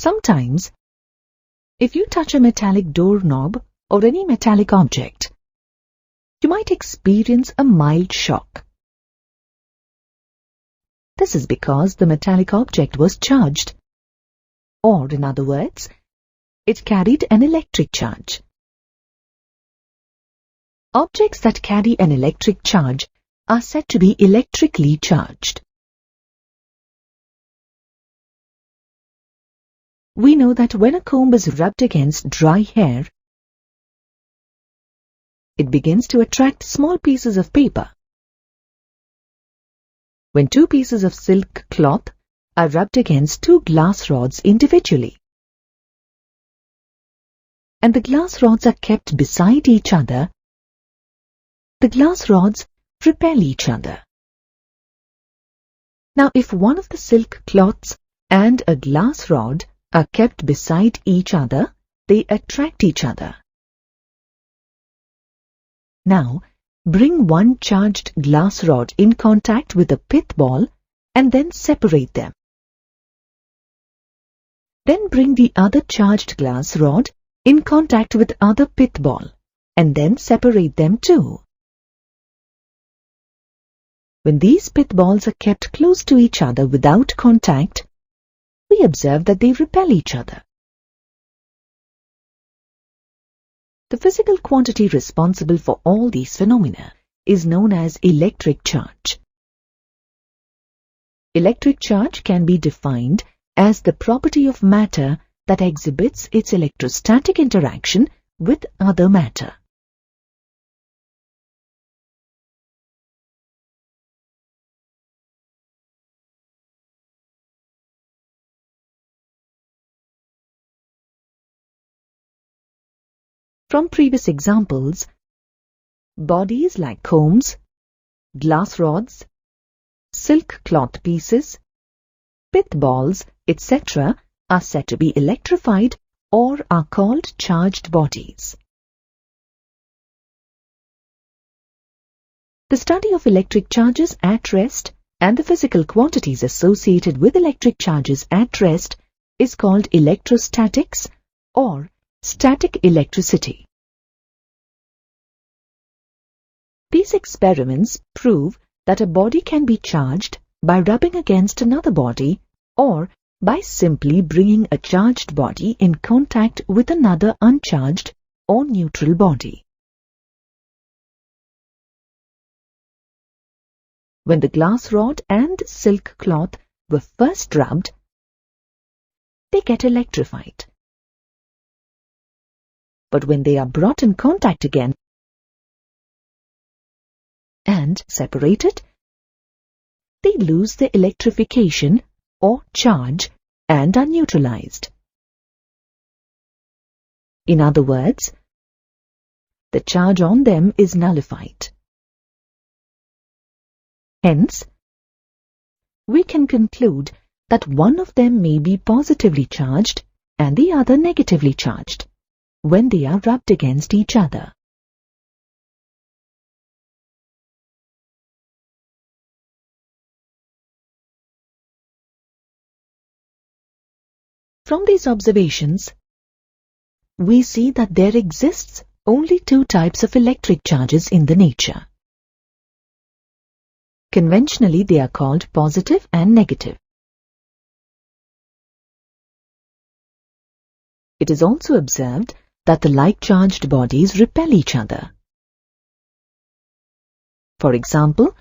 Sometimes, if you touch a metallic doorknob or any metallic object, you might experience a mild shock. This is because the metallic object was charged, or in other words, it carried an electric charge. Objects that carry an electric charge are said to be electrically charged. We know that when a comb is rubbed against dry hair, it begins to attract small pieces of paper. When two pieces of silk cloth are rubbed against two glass rods individually, and the glass rods are kept beside each other, the glass rods repel each other. Now, if one of the silk cloths and a glass rod are kept beside each other, they attract each other. Now, bring one charged glass rod in contact with a pith ball and then separate them. Then bring the other charged glass rod in contact with other pith ball and then separate them too. When these pith balls are kept close to each other without contact, we observe that they repel each other. The physical quantity responsible for all these phenomena is known as electric charge. Electric charge can be defined as the property of matter that exhibits its electrostatic interaction with other matter. From previous examples, bodies like combs, glass rods, silk cloth pieces, pith balls, etc. are said to be electrified or are called charged bodies. The study of electric charges at rest and the physical quantities associated with electric charges at rest is called electrostatics or static electricity. These experiments prove that a body can be charged by rubbing against another body or by simply bringing a charged body in contact with another uncharged or neutral body. When the glass rod and silk cloth were first rubbed, they get electrified. But when they are brought in contact again and separated, they lose their electrification or charge and are neutralized. In other words, the charge on them is nullified. Hence, we can conclude that one of them may be positively charged and the other negatively charged when they are rubbed against each other. From these observations, we see that there exists only two types of electric charges in the nature. Conventionally, they are called positive and negative. It is also observed that the like-charged bodies repel each other. For example,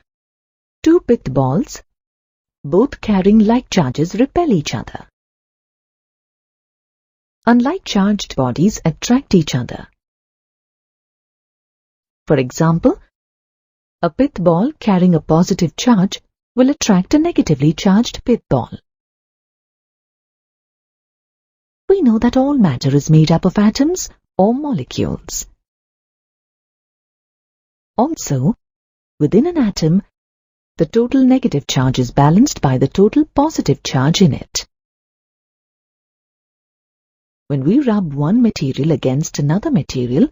two pith balls, both carrying like charges, repel each other. Unlike charged bodies attract each other. For example, a pith ball carrying a positive charge will attract a negatively charged pith ball. We know that all matter is made up of atoms or molecules. Also, within an atom, the total negative charge is balanced by the total positive charge in it. When we rub one material against another material,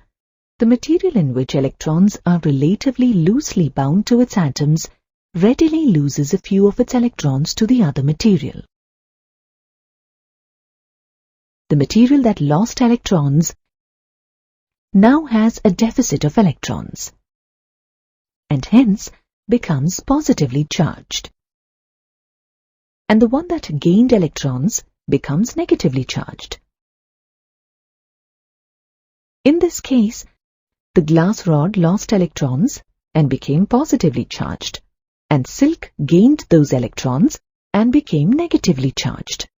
the material in which electrons are relatively loosely bound to its atoms readily loses a few of its electrons to the other material. the material that lost electrons now has a deficit of electrons and hence becomes positively charged. And the one that gained electrons becomes negatively charged. In this case, the glass rod lost electrons and became positively charged, and silk gained those electrons and became negatively charged.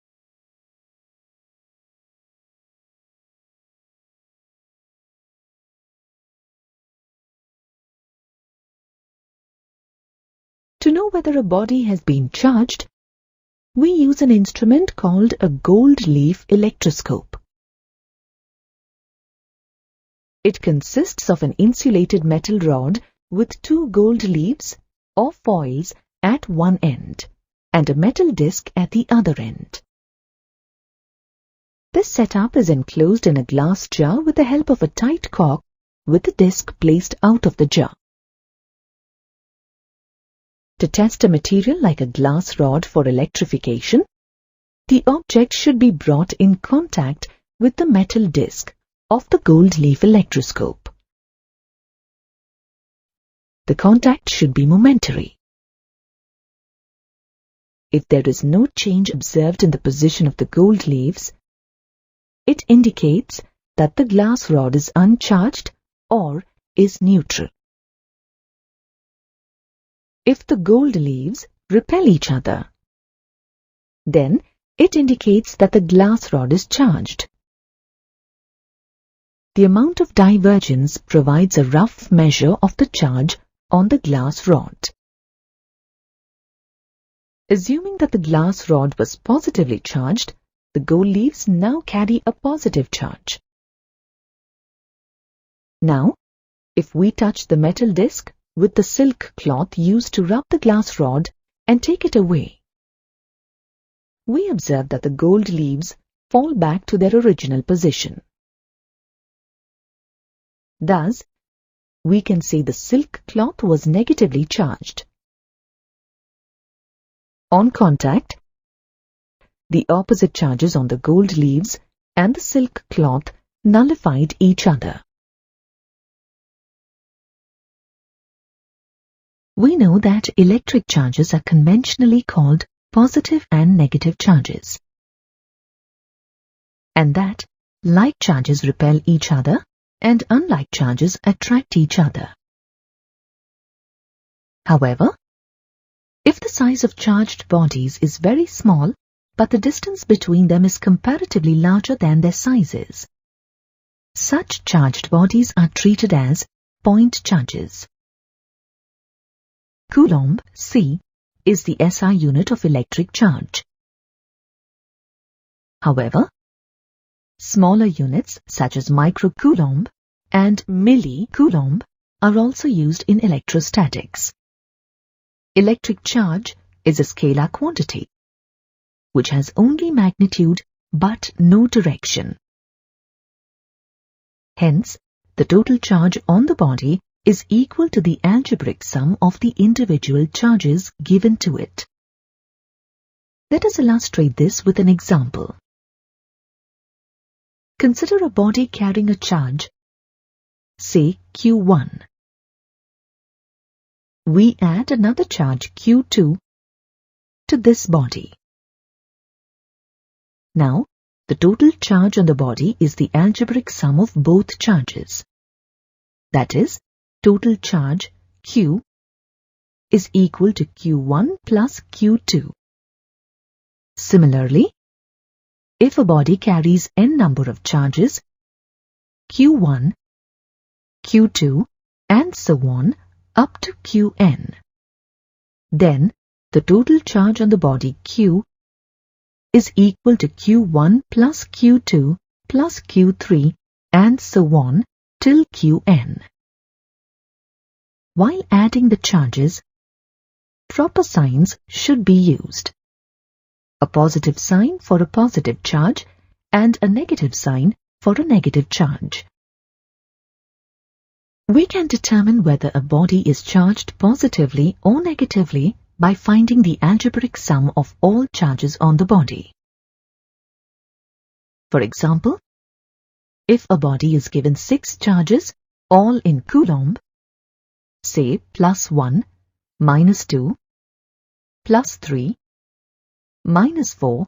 To know whether a body has been charged, we use an instrument called a gold leaf electroscope. It consists of an insulated metal rod with 2 gold leaves or foils at one end and a metal disc at the other end. This setup is enclosed in a glass jar with the help of a tight cork with the disc placed out of the jar. To test a material like a glass rod for electrification, the object should be brought in contact with the metal disc of the gold leaf electroscope. The contact should be momentary. If there is no change observed in the position of the gold leaves, it indicates that the glass rod is uncharged or is neutral. If the gold leaves repel each other, then it indicates that the glass rod is charged. The amount of divergence provides a rough measure of the charge on the glass rod. Assuming that the glass rod was positively charged, the gold leaves now carry a positive charge. Now, if we touch the metal disc with the silk cloth used to rub the glass rod and take it away, we observe that the gold leaves fall back to their original position. Thus, we can say the silk cloth was negatively charged. On contact, the opposite charges on the gold leaves and the silk cloth nullified each other. We know that electric charges are conventionally called positive and negative charges, and that like charges repel each other and unlike charges attract each other. However, if the size of charged bodies is very small, but the distance between them is comparatively larger than their sizes, such charged bodies are treated as point charges. Coulomb, C, is the SI unit of electric charge. However, smaller units such as microcoulomb and millicoulomb are also used in electrostatics. Electric charge is a scalar quantity, which has only magnitude but no direction. Hence, the total charge on the body is equal to the algebraic sum of the individual charges given to it. Let us illustrate this with an example. Consider a body carrying a charge, say Q1. We add another charge Q2 to this body. Now, the total charge on the body is the algebraic sum of both charges. That is, total charge Q is equal to Q1 plus Q2. Similarly, if a body carries n number of charges, Q1, Q2, and so on up to Qn, then the total charge on the body Q is equal to Q1 plus Q2 plus Q3 and so on till Qn. While adding the charges, proper signs should be used. A positive sign for a positive charge and a negative sign for a negative charge. We can determine whether a body is charged positively or negatively by finding the algebraic sum of all charges on the body. For example, if a body is given 6 charges, all in Coulomb, say +1, -2, +3, -4,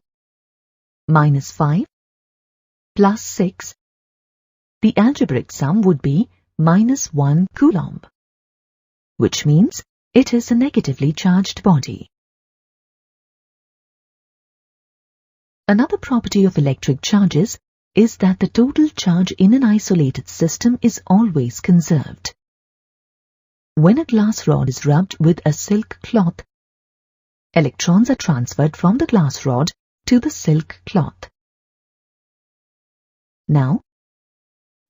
-5, +6, the algebraic sum would be -1 Coulomb, which means it is a negatively charged body. Another property of electric charges is that the total charge in an isolated system is always conserved. When a glass rod is rubbed with a silk cloth, electrons are transferred from the glass rod to the silk cloth. Now,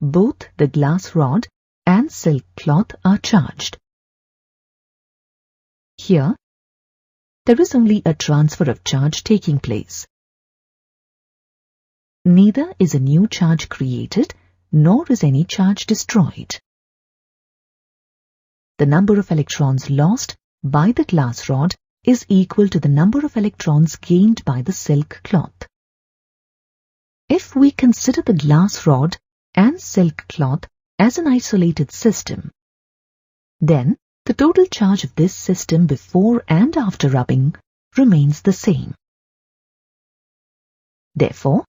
both the glass rod and silk cloth are charged. Here, there is only a transfer of charge taking place. Neither is a new charge created, nor is any charge destroyed. The number of electrons lost by the glass rod is equal to the number of electrons gained by the silk cloth. If we consider the glass rod and silk cloth as an isolated system, then the total charge of this system before and after rubbing remains the same. Therefore,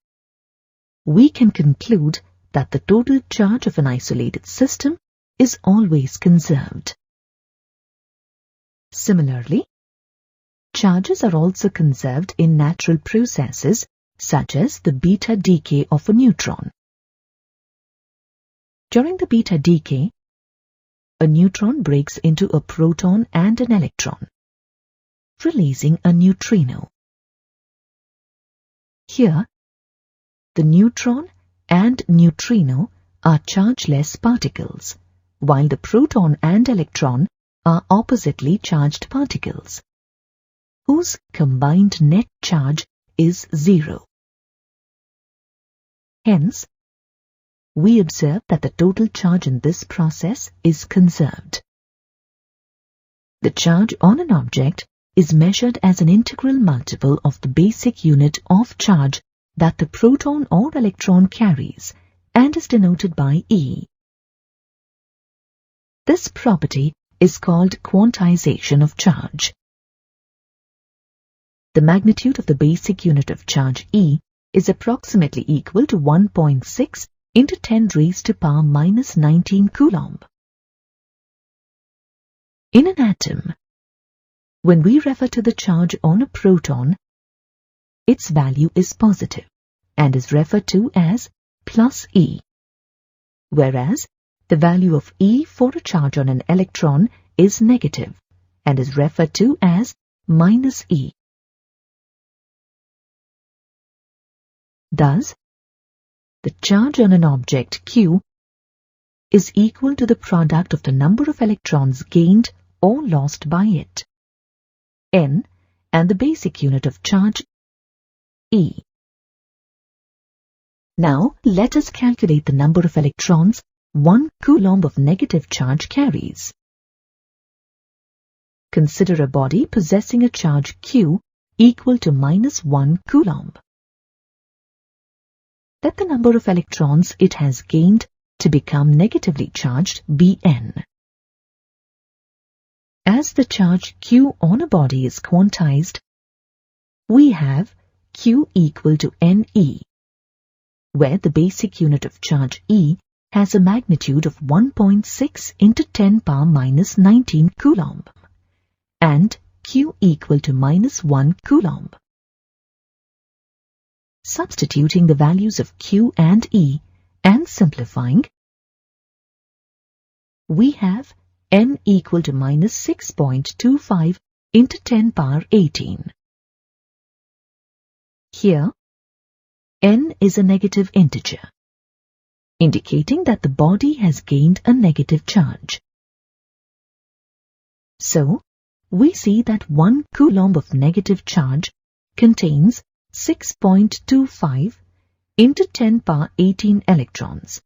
we can conclude that the total charge of an isolated system is always conserved. Similarly, charges are also conserved in natural processes such as the beta decay of a neutron. During the beta decay, a neutron breaks into a proton and an electron, releasing a neutrino. Here, the neutron and neutrino are chargeless particles, while the proton and electron are oppositely charged particles, whose combined net charge is 0. Hence, we observe that the total charge in this process is conserved. The charge on an object is measured as an integral multiple of the basic unit of charge that the proton or electron carries and is denoted by E. This property is called quantization of charge. The magnitude of the basic unit of charge E is approximately equal to 1.6 into 10 raised to power minus 19 Coulomb. In an atom, when we refer to the charge on a proton, its value is positive and is referred to as plus E, whereas the value of E for a charge on an electron is negative and is referred to as minus E. Thus, the charge on an object Q is equal to the product of the number of electrons gained or lost by it, N, and the basic unit of charge, E. Now, let us calculate the number of electrons 1 Coulomb of negative charge carries. Consider a body possessing a charge Q equal to minus 1 Coulomb. Let the number of electrons it has gained to become negatively charged be N. As the charge Q on a body is quantized, we have Q equal to NE, where the basic unit of charge E has a magnitude of 1.6 into 10 power minus 19 Coulomb, and Q equal to minus 1 Coulomb. Substituting the values of Q and E and simplifying, we have N equal to minus 6.25 into 10 power 18. Here, N is a negative integer, indicating that the body has gained a negative charge. So, we see that 1 Coulomb of negative charge contains 6.25 into 10 power 18 electrons,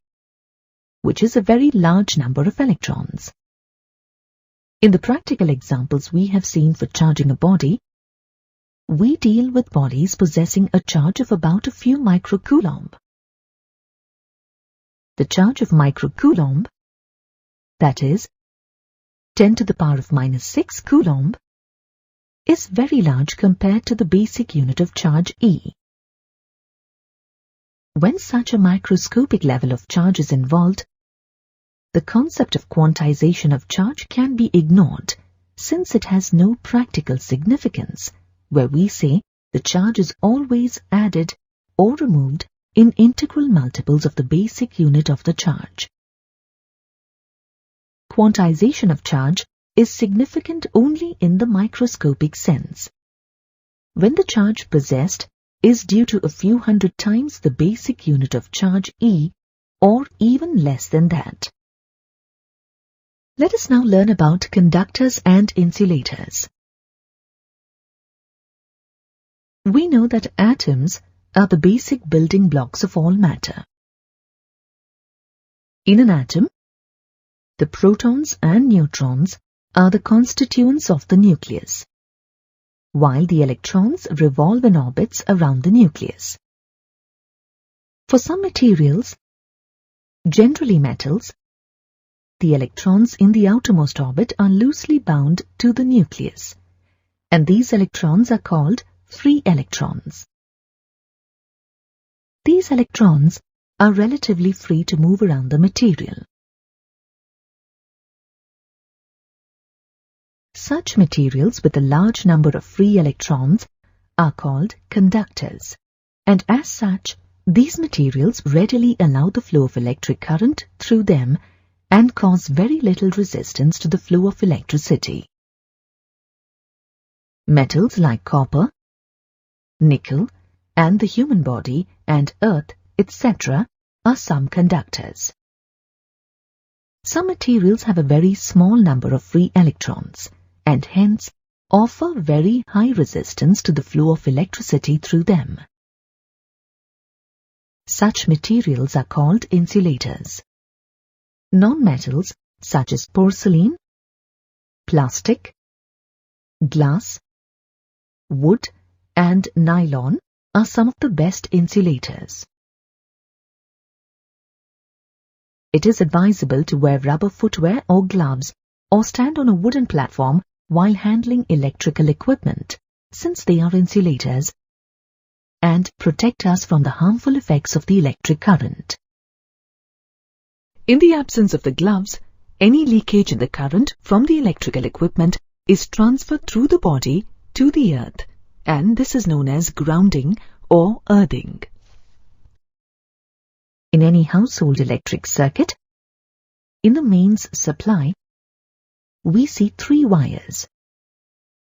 which is a very large number of electrons. In the practical examples we have seen for charging a body, we deal with bodies possessing a charge of about a few microcoulomb. the charge of microcoulomb, that is 10 to the power of -6 Coulomb, is very large compared to the basic unit of charge E. When such a microscopic level of charge is involved, the concept of quantization of charge can be ignored, since it has no practical significance, where we say the charge is always added or removed in integral multiples of the basic unit of the charge. Quantization of charge is significant only in the microscopic sense, when the charge possessed is due to a few hundred times the basic unit of charge E, or even less than that. Let us now learn about conductors and insulators. We know that atoms are the basic building blocks of all matter. In an atom, the protons and neutrons are the constituents of the nucleus, while the electrons revolve in orbits around the nucleus. For some materials, generally metals, the electrons in the outermost orbit are loosely bound to the nucleus, and these electrons are called free electrons. These electrons are relatively free to move around the material. Such materials with a large number of free electrons are called conductors, and as such, these materials readily allow the flow of electric current through them and cause very little resistance to the flow of electricity. Metals like copper, nickel, and the human body and earth, etc., are some conductors. Some materials have a very small number of free electrons, and hence offer very high resistance to the flow of electricity through them. Such materials are called insulators. Non-metals such as porcelain, plastic, glass, wood, and nylon are some of the best insulators. It is advisable to wear rubber footwear or gloves or stand on a wooden platform while handling electrical equipment, since they are insulators and protect us from the harmful effects of the electric current. In the absence of the gloves, any leakage in the current from the electrical equipment is transferred through the body to the earth, and this is known as grounding or earthing. In any household electric circuit, in the mains supply, we see 3 wires,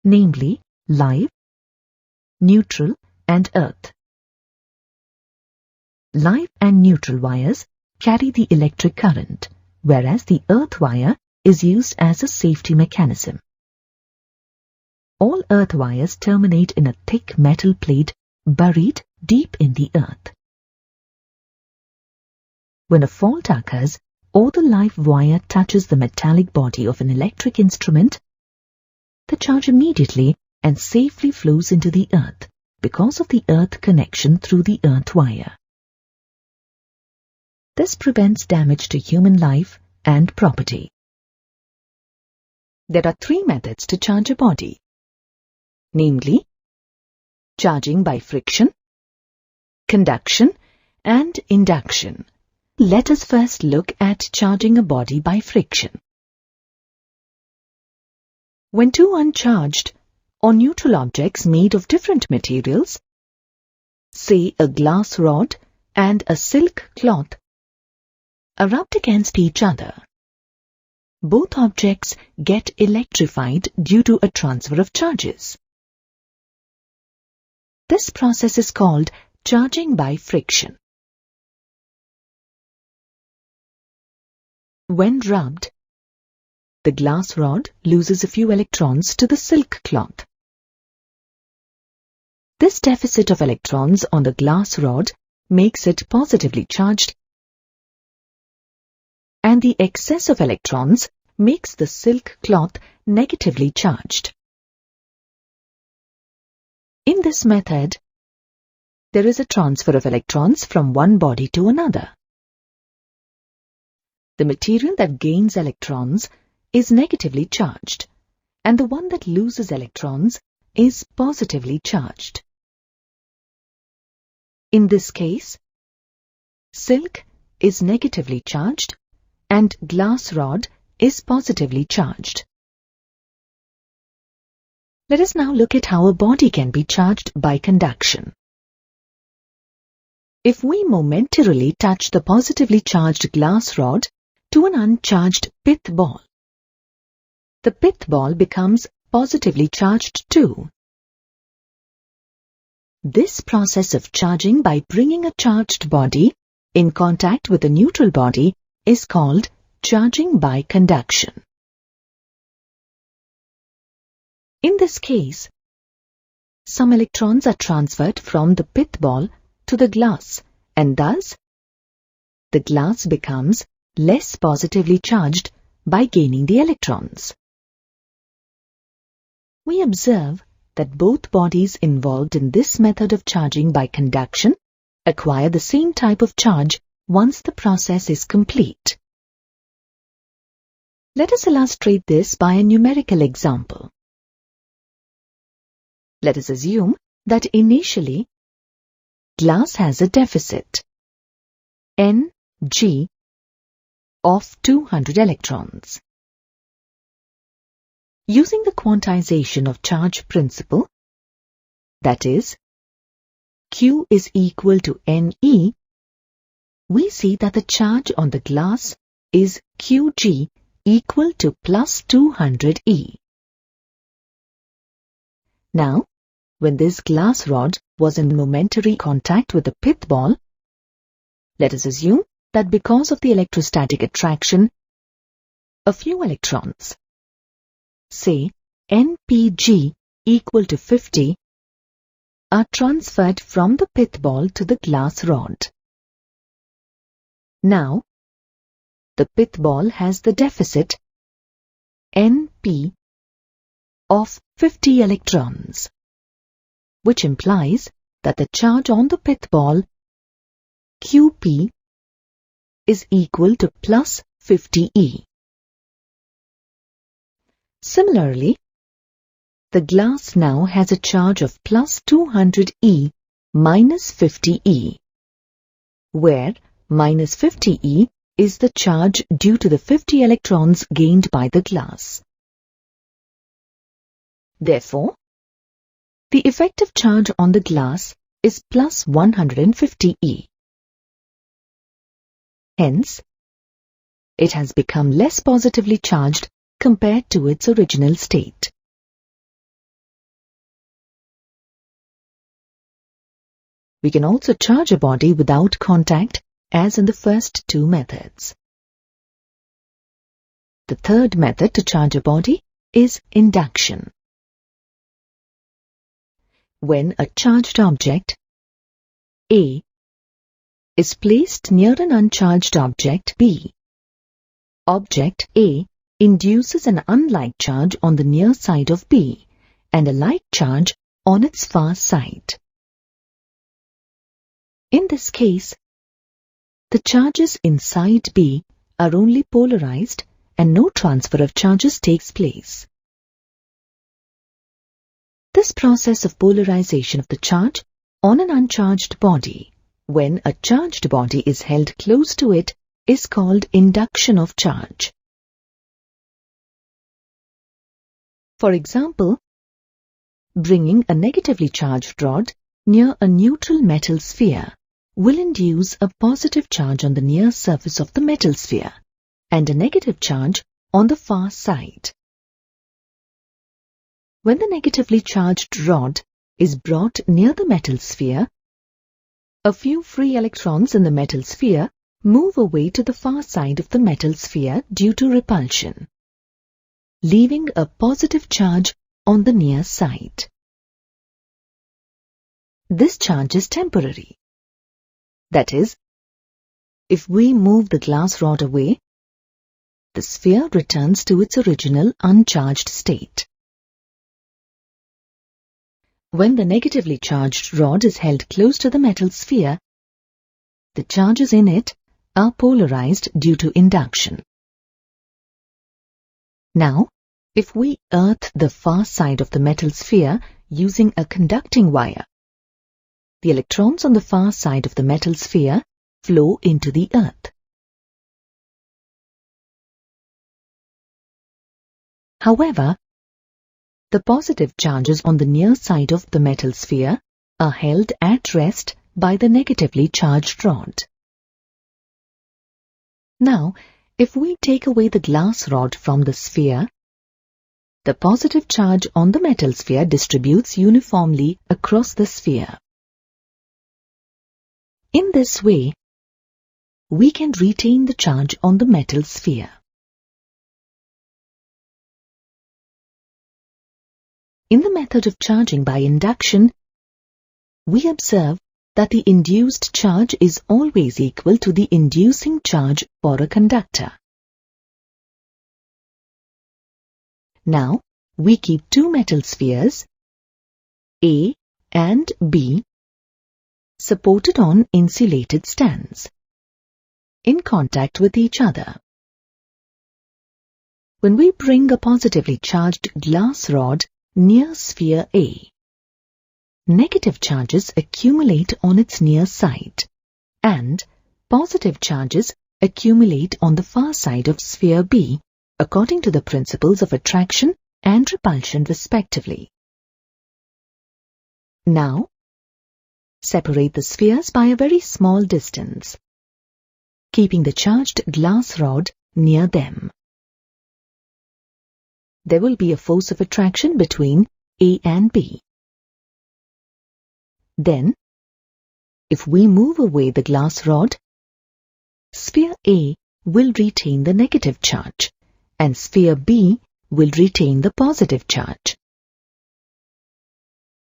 namely live, neutral, and earth. Live and neutral wires carry the electric current, whereas the earth wire is used as a safety mechanism. All earth wires terminate in a thick metal plate buried deep in the earth. When a fault occurs, or the live wire touches the metallic body of an electric instrument, the charge immediately and safely flows into the earth because of the earth connection through the earth wire. This prevents damage to human life and property. There are 3 methods to charge a body, namely charging by friction, conduction, and induction. Let us first look at charging a body by friction. When 2 uncharged or neutral objects made of different materials, say a glass rod and a silk cloth, are rubbed against each other, both objects get electrified due to a transfer of charges. This process is called charging by friction. When rubbed, the glass rod loses a few electrons to the silk cloth. This deficit of electrons on the glass rod makes it positively charged, and the excess of electrons makes the silk cloth negatively charged. In this method, there is a transfer of electrons from one body to another. The material that gains electrons is negatively charged, and the one that loses electrons is positively charged. In this case, silk is negatively charged and glass rod is positively charged. Let us now look at how a body can be charged by conduction. If we momentarily touch the positively charged glass rod to an uncharged pith ball, the pith ball becomes positively charged too. This process of charging by bringing a charged body in contact with a neutral body is called charging by conduction. In this case, some electrons are transferred from the pith ball to the glass, and thus the glass becomes less positively charged by gaining the electrons. We observe that both bodies involved in this method of charging by conduction acquire the same type of charge once the process is complete. Let us illustrate this by a numerical example. Let us assume that initially glass has a deficit Ng of 200 electrons. Using the quantization of charge principle, that is, Q is equal to Ne, we see that the charge on the glass is Qg equal to plus 200 E. Now, when this glass rod was in momentary contact with the pith ball, let us assume that because of the electrostatic attraction, a few electrons, say Npg equal to 50, are transferred from the pith ball to the glass rod. Now, the pith ball has the deficit Np of 50 electrons, which implies that the charge on the pith ball Qp is equal to plus 50 E. Similarly, the glass now has a charge of plus 200 E minus 50 E, where minus 50 E is the charge due to the 50 electrons gained by the glass. Therefore, the effective charge on the glass is plus 150 E. Hence, it has become less positively charged compared to its original state. We can also charge a body without contact, as in the first two methods. The third method to charge a body is induction. When a charged object, A, is placed near an uncharged object, B, object A induces an unlike charge on the near side of B and a like charge on its far side. In this case, the charges inside B are only polarized and no transfer of charges takes place. This process of polarization of the charge on an uncharged body, when a charged body is held close to it, is called induction of charge. For example, bringing a negatively charged rod near a neutral metal sphere will induce a positive charge on the near surface of the metal sphere and a negative charge on the far side. When the negatively charged rod is brought near the metal sphere, a few free electrons in the metal sphere move away to the far side of the metal sphere due to repulsion, leaving a positive charge on the near side. This charge is temporary. That is, if we move the glass rod away, the sphere returns to its original uncharged state. When the negatively charged rod is held close to the metal sphere, the charges in it are polarized due to induction. Now, if we earth the far side of the metal sphere using a conducting wire, the electrons on the far side of the metal sphere flow into the earth. However, the positive charges on the near side of the metal sphere are held at rest by the negatively charged rod. Now, if we take away the glass rod from the sphere, the positive charge on the metal sphere distributes uniformly across the sphere. In this way, we can retain the charge on the metal sphere. In the method of charging by induction, we observe that the induced charge is always equal to the inducing charge for a conductor. Now, we keep two metal spheres, A and B, supported on insulated stands, in contact with each other. When we bring a positively charged glass rod near sphere A, negative charges accumulate on its near side, and positive charges accumulate on the far side of sphere B, according to the principles of attraction and repulsion respectively. Now, separate the spheres by a very small distance, keeping the charged glass rod near them. There will be a force of attraction between A and B. Then, if we move away the glass rod, sphere A will retain the negative charge, and sphere B will retain the positive charge.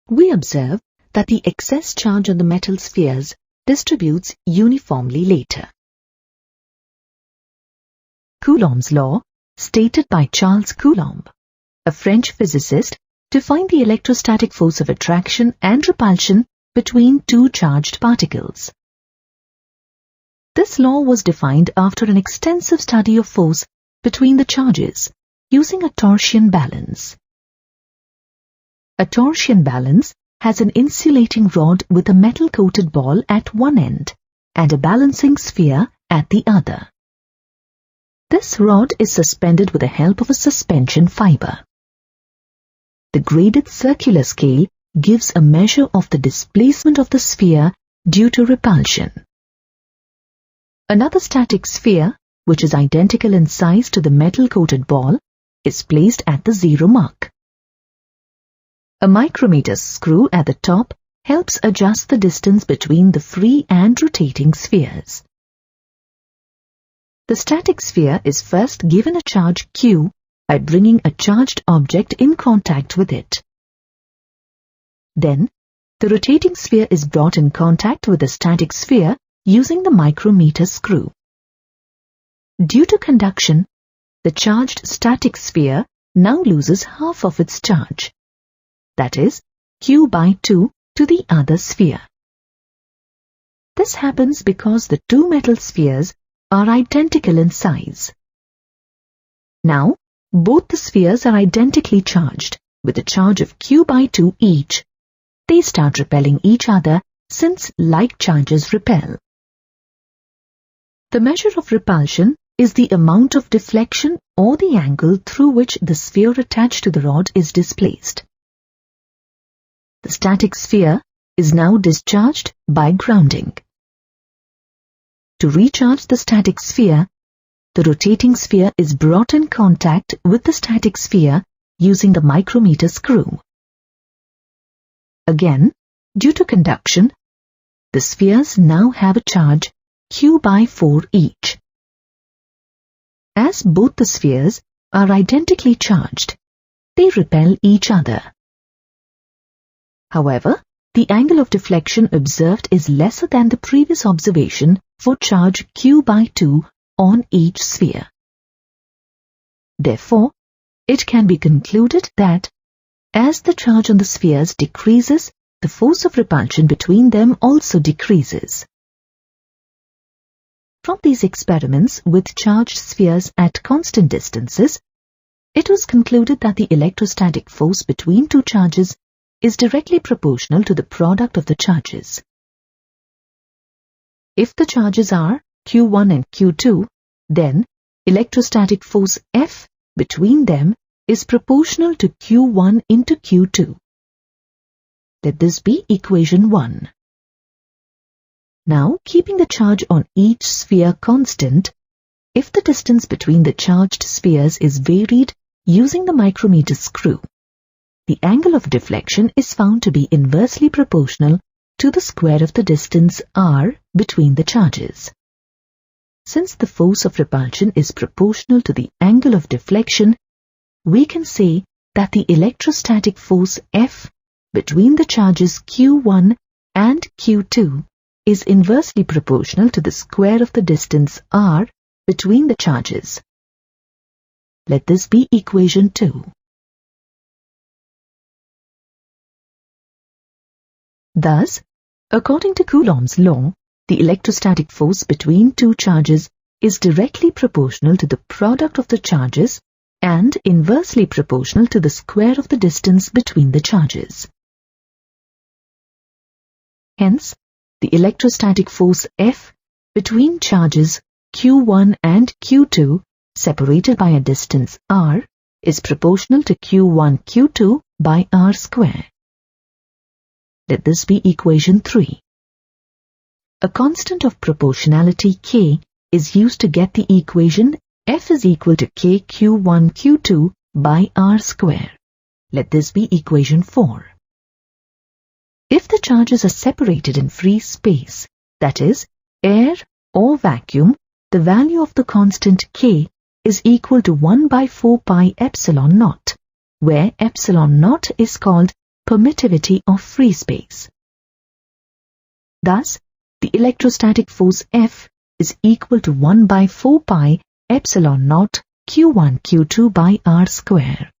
We observe that the excess charge on the metal spheres distributes uniformly later. Coulomb's law, stated by Charles Coulomb, a French physicist, to find the electrostatic force of attraction and repulsion between two charged particles. This law was defined after an extensive study of force between the charges using a torsion balance. A torsion balance has an insulating rod with a metal-coated ball at one end and a balancing sphere at the other. This rod is suspended with the help of a suspension fiber. The graded circular scale gives a measure of the displacement of the sphere due to repulsion. Another static sphere, which is identical in size to the metal-coated ball, is placed at the zero mark. A micrometer screw at the top helps adjust the distance between the free and rotating spheres. The static sphere is first given a charge Q by bringing a charged object in contact with it. Then, the rotating sphere is brought in contact with the static sphere using the micrometer screw. Due to conduction, the charged static sphere now loses half of its charge, that is, Q by 2 to the other sphere. This happens because the two metal spheres are identical in size. Now, both the spheres are identically charged, with a charge of Q by 2 each. They start repelling each other since like charges repel. The measure of repulsion is the amount of deflection or the angle through which the sphere attached to the rod is displaced. The static sphere is now discharged by grounding. To recharge the static sphere, the rotating sphere is brought in contact with the static sphere using the micrometer screw. Again, due to conduction, the spheres now have a charge Q by 4 each. As both the spheres are identically charged, they repel each other. However, the angle of deflection observed is lesser than the previous observation for charge Q by 2 on each sphere. Therefore, it can be concluded that as the charge on the spheres decreases, the force of repulsion between them also decreases. From these experiments with charged spheres at constant distances, it was concluded that the electrostatic force between two charges is directly proportional to the product of the charges. If the charges are Q1 and Q2, then electrostatic force F between them is proportional to Q1 into Q2. Let this be equation 1. Now, keeping the charge on each sphere constant, if the distance between the charged spheres is varied using the micrometer screw, the angle of deflection is found to be inversely proportional to the square of the distance r between the charges. Since the force of repulsion is proportional to the angle of deflection, we can say that the electrostatic force F between the charges Q1 and Q2 is inversely proportional to the square of the distance r between the charges. Let this be equation 2. Thus, according to Coulomb's law, the electrostatic force between two charges is directly proportional to the product of the charges and inversely proportional to the square of the distance between the charges. Hence, the electrostatic force F between charges Q1 and Q2 separated by a distance r is proportional to Q1 Q2 by r square. Let this be equation 3. A constant of proportionality K is used to get the equation F is equal to K Q1 Q2 by r square. Let this be equation 4. If the charges are separated in free space, that is, air or vacuum, the value of the constant K is equal to 1 by 4 pi epsilon naught, where epsilon naught is called permittivity of free space. Thus, the electrostatic force F is equal to 1 by 4 pi epsilon naught Q1 Q2 by r square.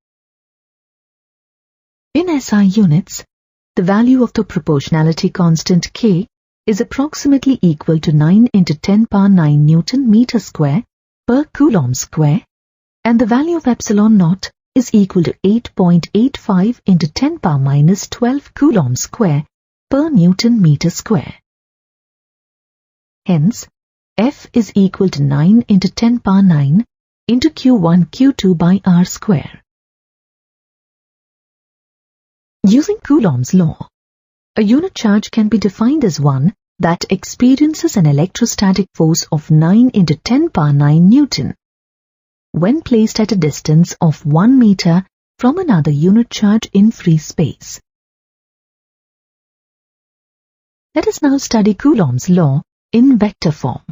In SI units, the value of the proportionality constant K is approximately equal to 9 into 10 power 9 Newton meter square per Coulomb square, and the value of epsilon naught is equal to 8.85 into 10 power minus 12 Coulomb square per Newton meter square. Hence, F is equal to 9 into 10 power 9 into Q1 Q2 by r square. Using Coulomb's law, a unit charge can be defined as one that experiences an electrostatic force of 9 into 10 power 9 Newton when placed at a distance of 1 meter from another unit charge in free space. Let us now study Coulomb's law in vector form.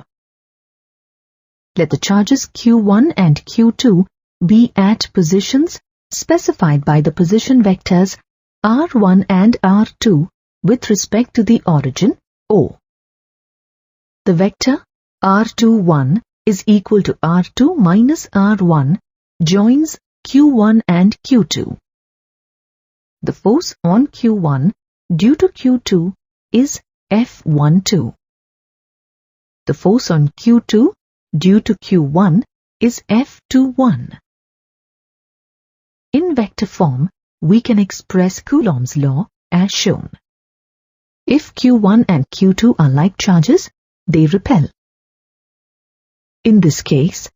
Let the charges Q1 and Q2 be at positions specified by the position vectors R1 and R2 with respect to the origin O. The vector R21 is equal to R2 minus R1 joins Q1 and Q2. The force on Q1 due to Q2 is F12. The force on Q2 due to Q1 is F21. In vector form, we can express Coulomb's law as shown. If Q1 and Q2 are like charges, they repel. In this case,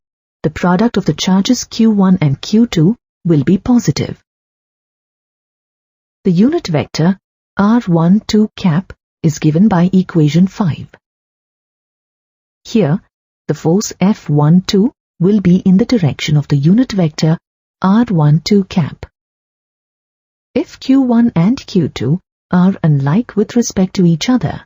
the product of the charges Q1 and Q2 will be positive. The unit vector R12 cap is given by equation 5. Here, the force F12 will be in the direction of the unit vector R12 cap. If Q1 and Q2 are unlike with respect to each other,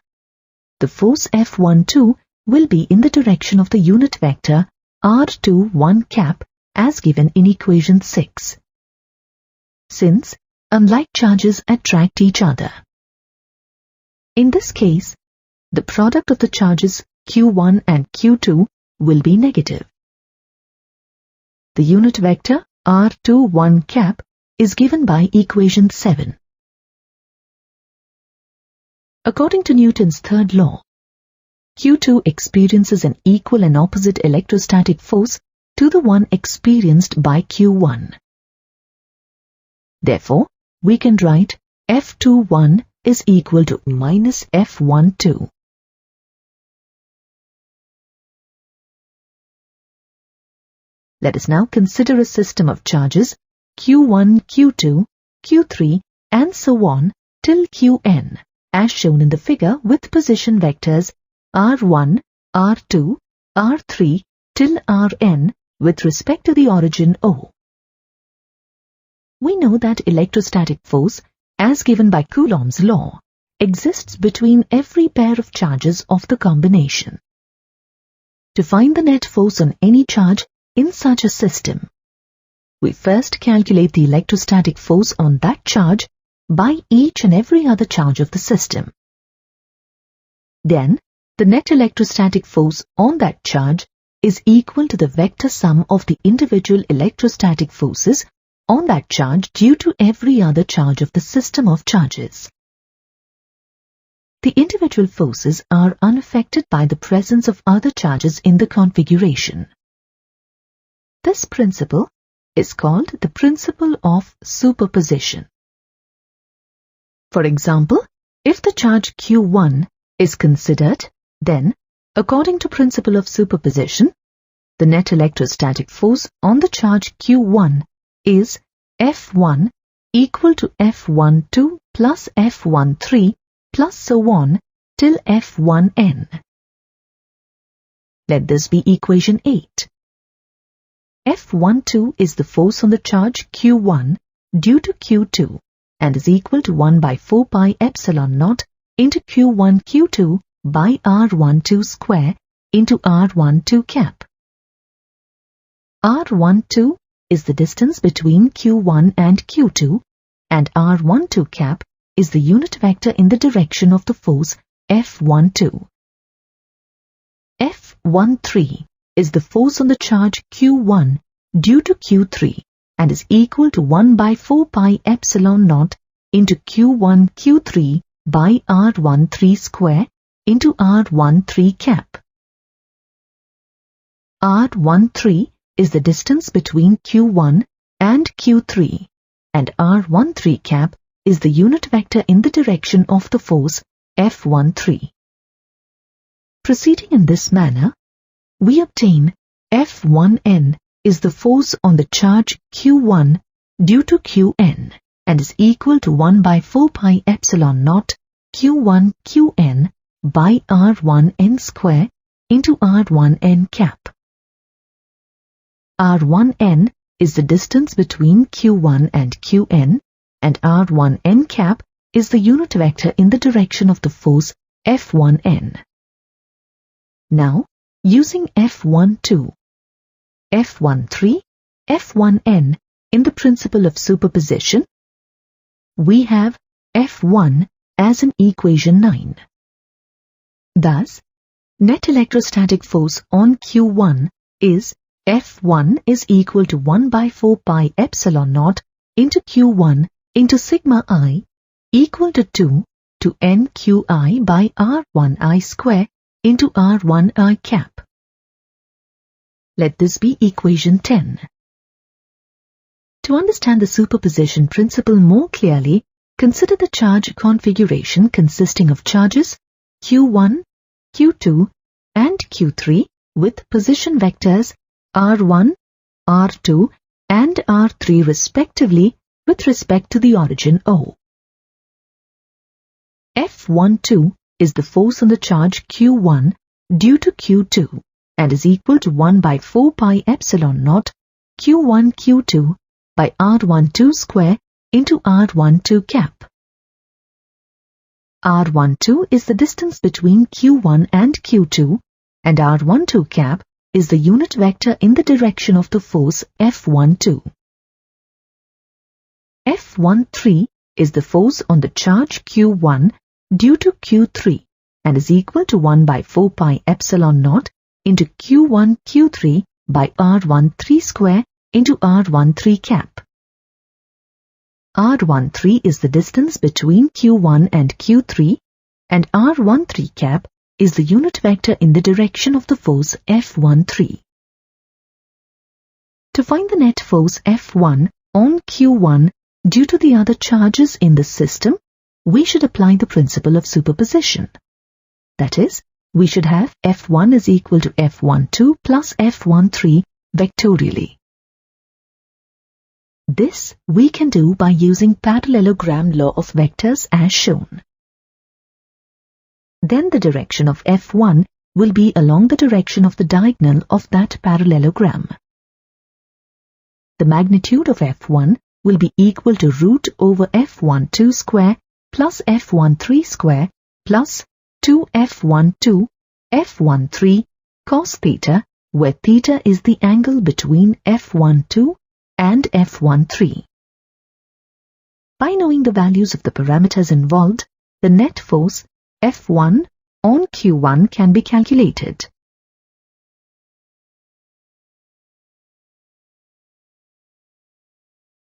the force F12 will be in the direction of the unit vector R21 cap as given in equation 6. Since unlike charges attract each other. In this case, the product of the charges Q1 and Q2 will be negative. The unit vector R21 cap is given by equation 7. According to Newton's third law, Q2 experiences an equal and opposite electrostatic force to the one experienced by Q1. Therefore, we can write F21 is equal to minus F12. Let us now consider a system of charges Q1, Q2, Q3 and so on till Qn, as shown in the figure with position vectors R1, R2, R3 till Rn with respect to the origin O. We know that electrostatic force, as given by Coulomb's law, exists between every pair of charges of the combination. To find the net force on any charge in such a system, we first calculate the electrostatic force on that charge by each and every other charge of the system. Then, the net electrostatic force on that charge is equal to the vector sum of the individual electrostatic forces on that charge due to every other charge of the system of charges. The individual forces are unaffected by the presence of other charges in the configuration. This principle is called the principle of superposition. For example, if the charge Q1 is considered, then, according to principle of superposition, the net electrostatic force on the charge Q1 is F1 equal to F12 plus F13 plus so on till F1n. Let this be equation 8. F12 is the force on the charge Q1 due to Q2 and is equal to 1 by 4 pi epsilon naught into Q1 Q2 by R12 square into R12 cap. R12 is the distance between Q1 and Q2, and R12 cap is the unit vector in the direction of the force F12. F13 is the force on the charge Q1 due to Q3 and is equal to 1 by 4 pi epsilon naught into Q1 Q3 by R13 square into R13 cap. R13 is the distance between Q1 and Q3, and R13 cap is the unit vector in the direction of the force F13. Proceeding in this manner, we obtain F1n is the force on the charge Q1 due to Qn and is equal to 1 by 4 pi epsilon naught Q1 Qn by R1n square into R1n cap. R1n is the distance between Q1 and Qn, and R1n cap is the unit vector in the direction of the force F1n. Now, using F12, F13, F1n in the principle of superposition, we have F1 as in equation 9. Thus, net electrostatic force on Q1 is F1 is equal to 1 by 4 pi epsilon naught into Q1 into sigma I equal to 2 to nqi by R1i square into R1i cap. Let this be equation 10. To understand the superposition principle more clearly, consider the charge configuration consisting of charges Q1, Q2 and Q3 with position vectors R1, R2 and R3 respectively with respect to the origin O. F12 is the force on the charge Q1 due to Q2 and is equal to 1 by 4 pi epsilon naught Q1 Q2 by R12 square into R12 cap. R12 is the distance between Q1 and Q2, and R12 cap is the unit vector in the direction of the force F12. F13 is the force on the charge Q1 due to Q3 and is equal to 1 by 4 pi epsilon naught into Q1 Q3 by R13 square into R13 cap. R13 is the distance between Q1 and Q3, and R13 cap is the unit vector in the direction of the force F13. To find the net force F1 on Q1 due to the other charges in the system, we should apply the principle of superposition. That is, we should have F1 is equal to F12 plus F13 vectorially. This we can do by using parallelogram law of vectors as shown. Then the direction of F1 will be along the direction of the diagonal of that parallelogram. The magnitude of F1 will be equal to root over F12 square plus F13 square plus 2F12 F13 cos theta, where theta is the angle between F12 and F13. By knowing the values of the parameters involved, the net force F1 on Q1 can be calculated.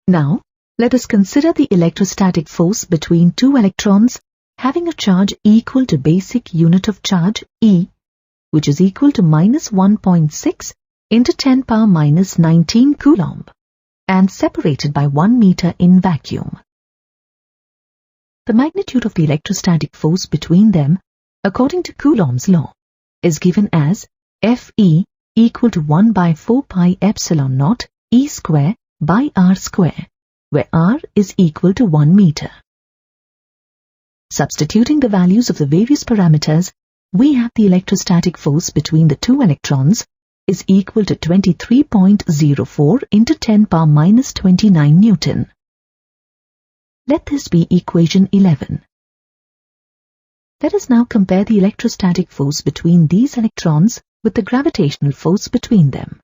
Now, let us consider the electrostatic force between two electrons having a charge equal to basic unit of charge E, which is equal to minus 1.6 into 10 power minus 19 Coulomb, and separated by 1 meter in vacuum. The magnitude of the electrostatic force between them, according to Coulomb's law, is given as Fe equal to 1 by 4 pi epsilon naught E square by R square, where R is equal to 1 meter. Substituting the values of the various parameters, we have the electrostatic force between the two electrons is equal to 23.04 into 10 power minus 29 Newton. Let this be equation 11. Let us now compare the electrostatic force between these electrons with the gravitational force between them.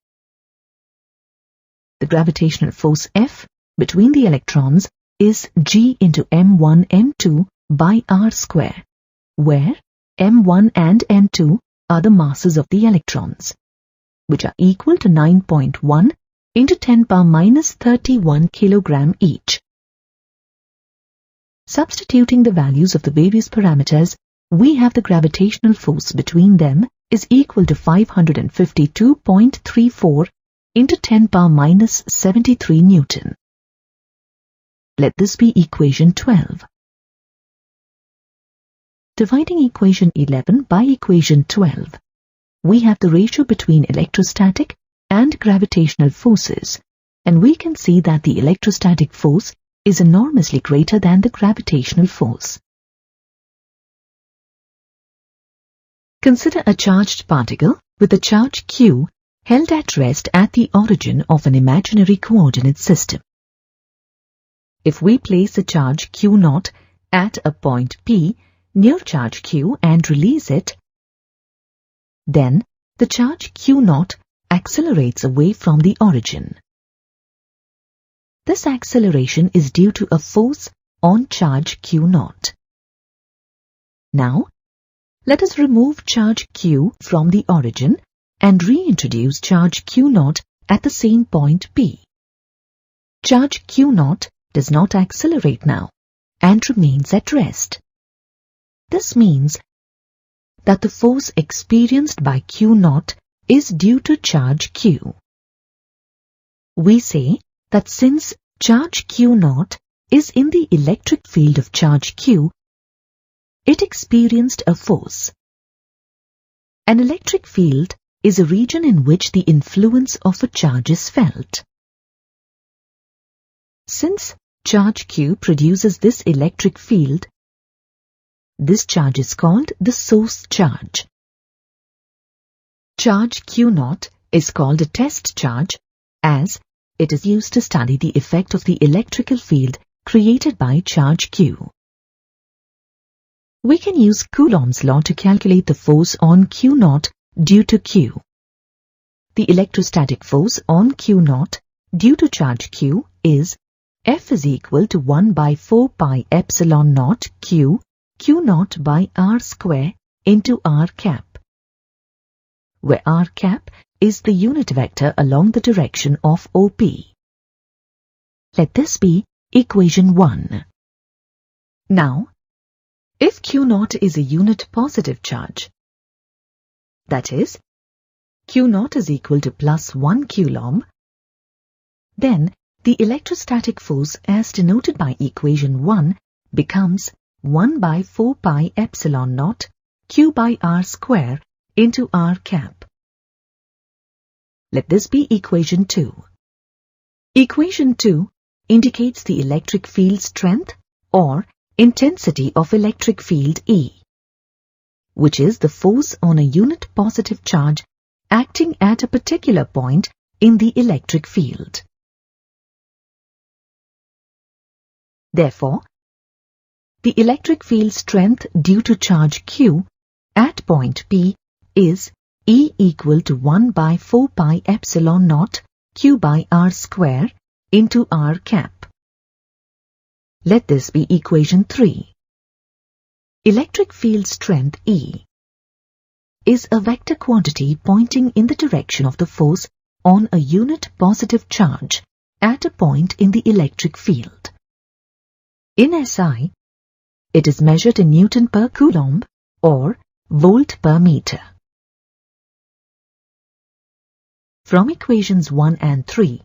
The gravitational force F between the electrons is G into M1 M2 by R square, where M1 and M2 are the masses of the electrons, which are equal to 9.1 into 10 power minus 31 kilogram each. Substituting the values of the various parameters, we have the gravitational force between them is equal to 552.34 into 10 power minus 73 Newton. Let this be equation 12. Dividing equation 11 by equation 12, we have the ratio between electrostatic and gravitational forces, and we can see that the electrostatic force is enormously greater than the gravitational force. Consider a charged particle with a charge q held at rest at the origin of an imaginary coordinate system. If we place a charge q0 at a point P near charge q and release it, then the charge q0 accelerates away from the origin. This acceleration is due to a force on charge q0. Now, let us remove charge q from the origin and reintroduce charge q0 at the same point P. Charge q0 does not accelerate now and remains at rest. This means that the force experienced by q0 is due to charge q. We say that since charge q0 is in the electric field of charge q, it experienced a force. An electric field is a region in which the influence of a charge is felt. Since charge q produces this electric field, this charge is called the source charge. Charge q0 is called a test charge, as it is used to study the effect of the electrical field created by charge q. We can use Coulomb's law to calculate the force on q0 due to q. The electrostatic force on q0 due to charge q is F is equal to 1 by 4 pi epsilon naught q q0 by r square into r cap, where r cap is the unit vector along the direction of OP. Let this be equation 1. Now, if q0 is a unit positive charge, that is, Q0 is equal to plus 1 Coulomb, then the electrostatic force as denoted by equation 1 becomes 1 by 4 pi epsilon naught Q by R square into R cap. Let this be equation 2. Equation 2 indicates the electric field strength or intensity of electric field E, which is the force on a unit positive charge acting at a particular point in the electric field. Therefore, the electric field strength due to charge Q at point P is E equal to 1 by 4 pi epsilon naught Q by R square into R cap. Let this be equation 3. Electric field strength E is a vector quantity pointing in the direction of the force on a unit positive charge at a point in the electric field. In SI, it is measured in Newton per Coulomb or volt per meter. From equations 1 and 3,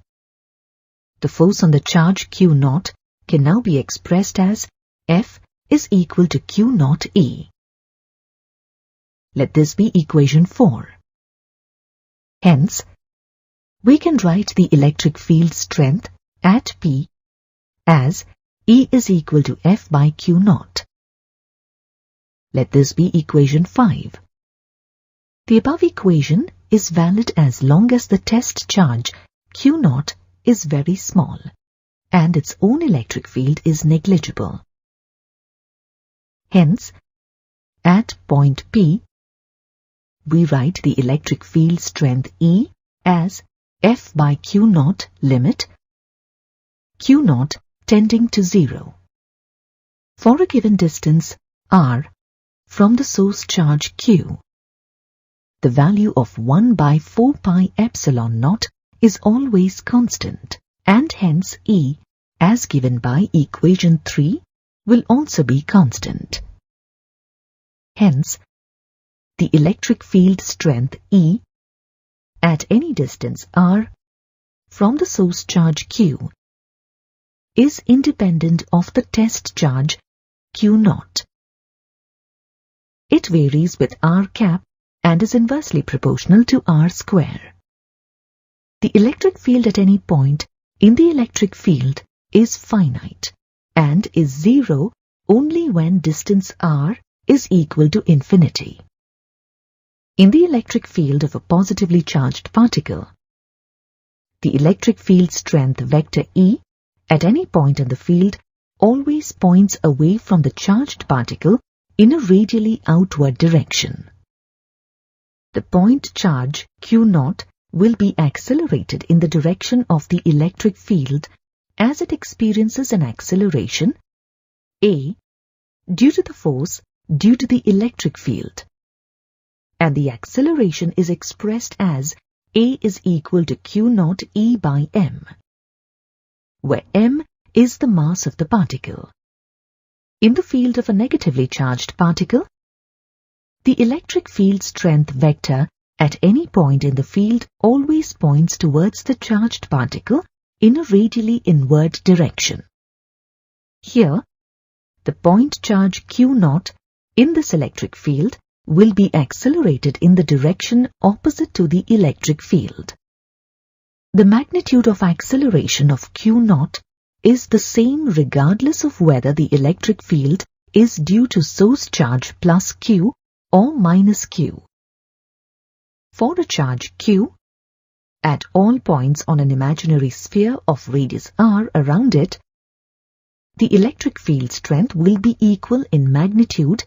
the force on the charge Q0 can now be expressed as F is equal to Q0 E. Let this be equation 4. Hence, we can write the electric field strength at P as E is equal to F by Q0. Let this be equation 5. The above equation is valid as long as the test charge Q0 is very small and its own electric field is negligible. Hence, at point P, we write the electric field strength E as F by Q0 limit Q0 tending to 0. For a given distance R from the source charge Q, the value of 1 by 4 pi epsilon naught is always constant, and hence E, as given by equation 3, will also be constant. Hence, the electric field strength E at any distance R from the source charge Q is independent of the test charge Q0. It varies with R cap and is inversely proportional to R square. The electric field at any point in the electric field is finite and is 0 only when distance R is equal to infinity. In the electric field of a positively charged particle, the electric field strength vector E at any point in the field always points away from the charged particle in a radially outward direction. The point charge Q0 will be accelerated in the direction of the electric field as it experiences an acceleration A due to the force due to the electric field, and the acceleration is expressed as A is equal to Q0 E by m, where m is the mass of the particle. In the field of a negatively charged particle, the electric field strength vector at any point in the field always points towards the charged particle in a radially inward direction. Here, the point charge Q0 in this electric field will be accelerated in the direction opposite to the electric field. The magnitude of acceleration of Q0 is the same regardless of whether the electric field is due to source charge plus Q or minus Q. For a charge Q, at all points on an imaginary sphere of radius r around it, the electric field strength will be equal in magnitude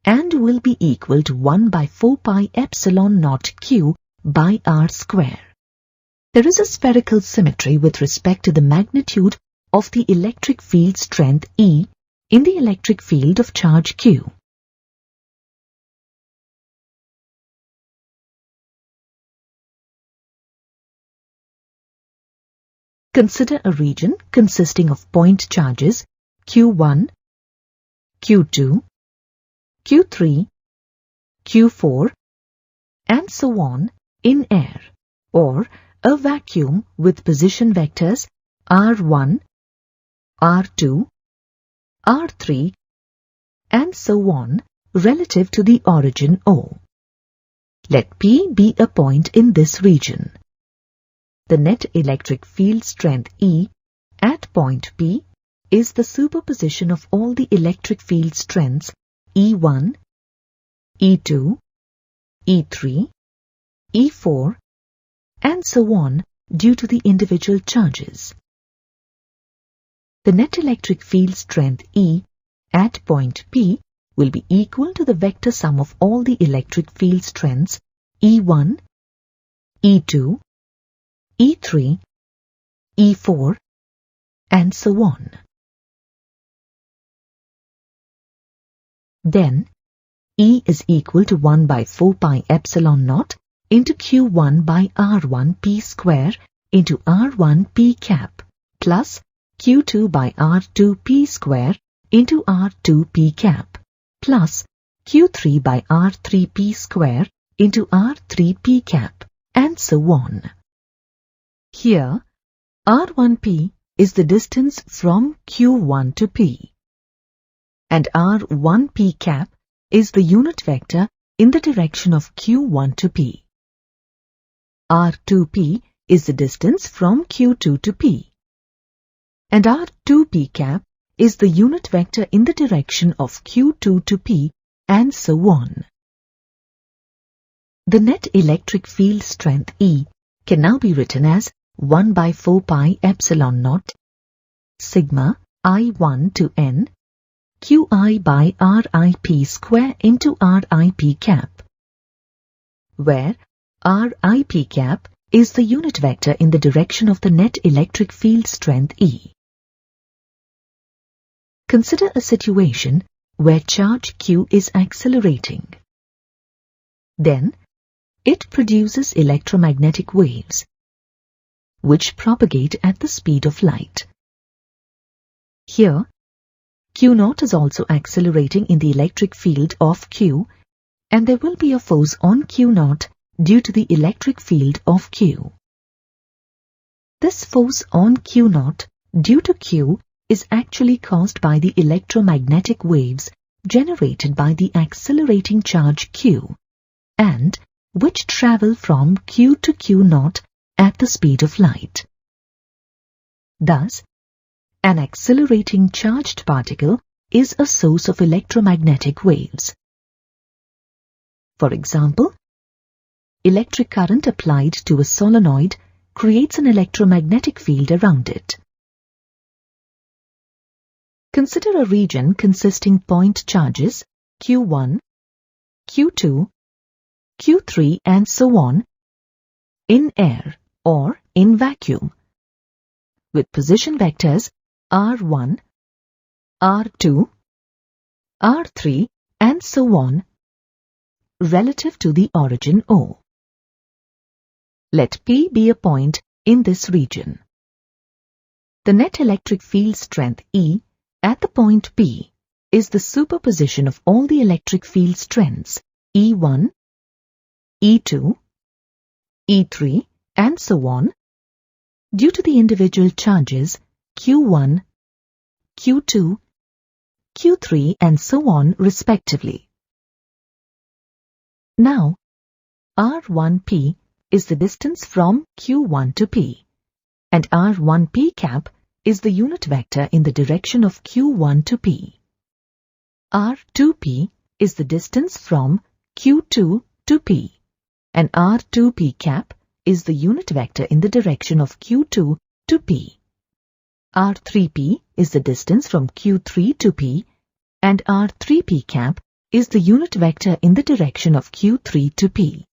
and will be equal to 1 by 4 pi epsilon naught Q by R square. There is a spherical symmetry with respect to the magnitude of the electric field strength E in the electric field of charge Q. Consider a region consisting of point charges Q1, Q2, Q3, Q4, and so on in air, or a vacuum with position vectors r1, r2, r3, and so on relative to the origin O. Let P be a point in this region. The net electric field strength E at point P is the superposition of all the electric field strengths E1, E2, E3, E4, and so on due to the individual charges. The net electric field strength E at point P will be equal to the vector sum of all the electric field strengths E1, E2, E3, E4, and so on. Then, E is equal to 1 by 4 pi epsilon naught into Q1 by R1 P square into R1 P cap plus Q2 by R2 P square into R2 P cap plus Q3 by R3 P square into R3 P cap, and so on. Here, R1P is the distance from Q1 to P, and R1P cap is the unit vector in the direction of Q1 to P. R2P is the distance from Q2 to P, and R2P cap is the unit vector in the direction of Q2 to P, and so on. The net electric field strength E can now be written as 1 by 4 pi epsilon naught sigma I1 to N Qi by RIP square into RIP cap, where RIP cap is the unit vector in the direction of the net electric field strength E. Consider a situation where charge Q is accelerating. Then, it produces electromagnetic waves, which propagate at the speed of light. Here, Q0 is also accelerating in the electric field of Q, and there will be a force on Q0 due to the electric field of Q. This force on Q0 due to Q is actually caused by the electromagnetic waves generated by the accelerating charge Q, and which travel from Q to Q0 at the speed of light. Thus, an accelerating charged particle is a source of electromagnetic waves. For example, electric current applied to a solenoid creates an electromagnetic field around it. Consider a region consisting point charges Q1, Q2, Q3, and so on in air or in vacuum, with position vectors R1, R2, R3, and so on relative to the origin O. Let P be a point in this region. The net electric field strength E at the point P is the superposition of all the electric field strengths E1, E2, E3, and so on due to the individual charges Q1, Q2, Q3, and so on respectively. Now, R1P is the distance from Q1 to P, and R1P cap is the unit vector in the direction of Q1 to P. R2P is the distance from Q2 to P, and R2P cap is the unit vector in the direction of Q2 to P. R3P is the distance from Q3 to P, and R3P cap is the unit vector in the direction of Q3 to P.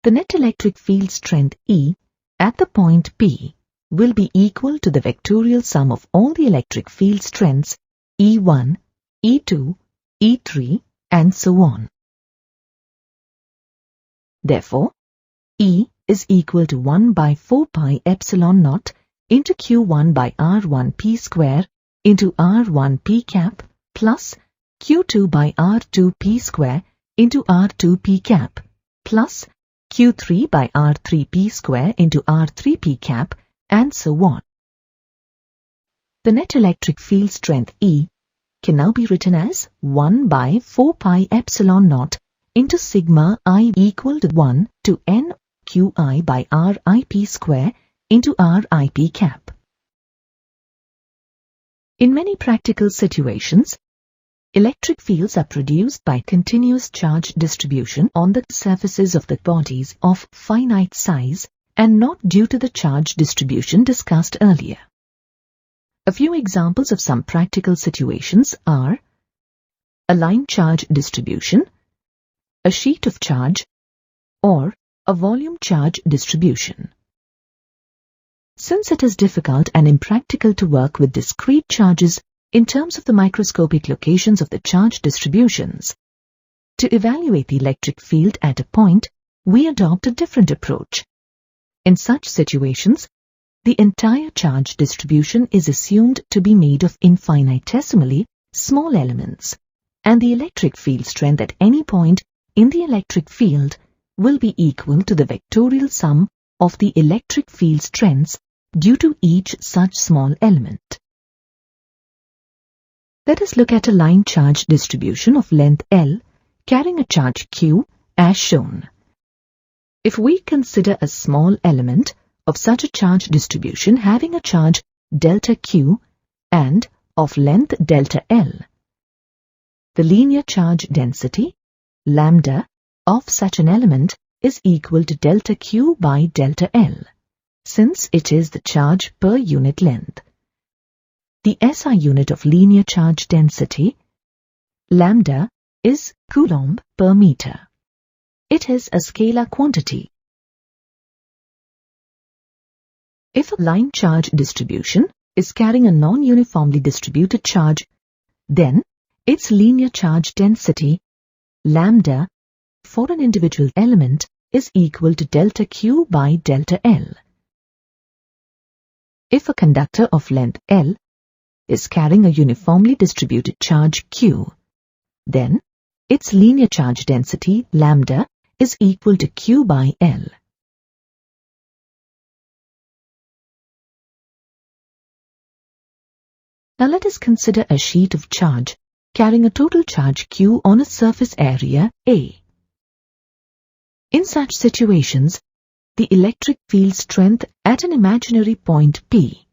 The net electric field strength E at the point P will be equal to the vectorial sum of all the electric field strengths E1, E2, E3, and so on. Therefore, E is equal to 1 by 4 pi epsilon naught into Q1 by R1 P square into R1 P cap plus Q2 by R2 P square into R2p cap plus Q3 by R3p square into R3p cap, and so on. The net electric field strength E can now be written as 1 by 4 pi epsilon naught into sigma I equal to 1 to n Qi by Rip square into Rip cap. In many practical situations, electric fields are produced by continuous charge distribution on the surfaces of the bodies of finite size and not due to the charge distribution discussed earlier. A few examples of some practical situations are a line charge distribution, a sheet of charge, or a volume charge distribution. Since it is difficult and impractical to work with discrete charges in terms of the microscopic locations of the charge distributions, to evaluate the electric field at a point, we adopt a different approach. In such situations, the entire charge distribution is assumed to be made of infinitesimally small elements, and the electric field strength at any point in the electric field will be equal to the vectorial sum of the electric field strengths due to each such small element. Let us look at a line charge distribution of length L carrying a charge Q as shown. If we consider a small element of such a charge distribution having a charge delta Q and of length delta L, the linear charge density lambda of such an element is equal to delta Q by delta L, since it is the charge per unit length. The SI unit of linear charge density, lambda, is Coulomb per meter. It is a scalar quantity. If a line charge distribution is carrying a non-uniformly distributed charge, then its linear charge density, lambda, for an individual element is equal to delta Q by delta L. If a conductor of length L is carrying a uniformly distributed charge Q, then its linear charge density, lambda, is equal to Q by L. Now let us consider a sheet of charge carrying a total charge Q on a surface area A. In such situations, the electric field strength at an imaginary point P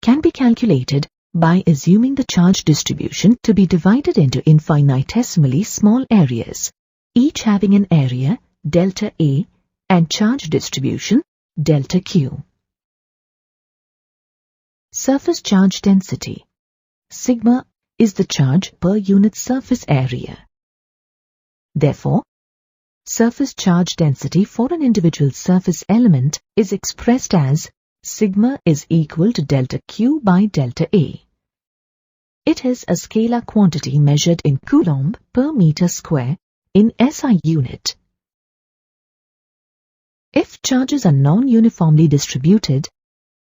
can be calculated by assuming the charge distribution to be divided into infinitesimally small areas, each having an area delta A and charge distribution delta Q. Surface charge density, sigma, is the charge per unit surface area. Therefore, surface charge density for an individual surface element is expressed as sigma is equal to delta Q by delta A. It is a scalar quantity measured in Coulomb per meter square in SI unit. If charges are non-uniformly distributed,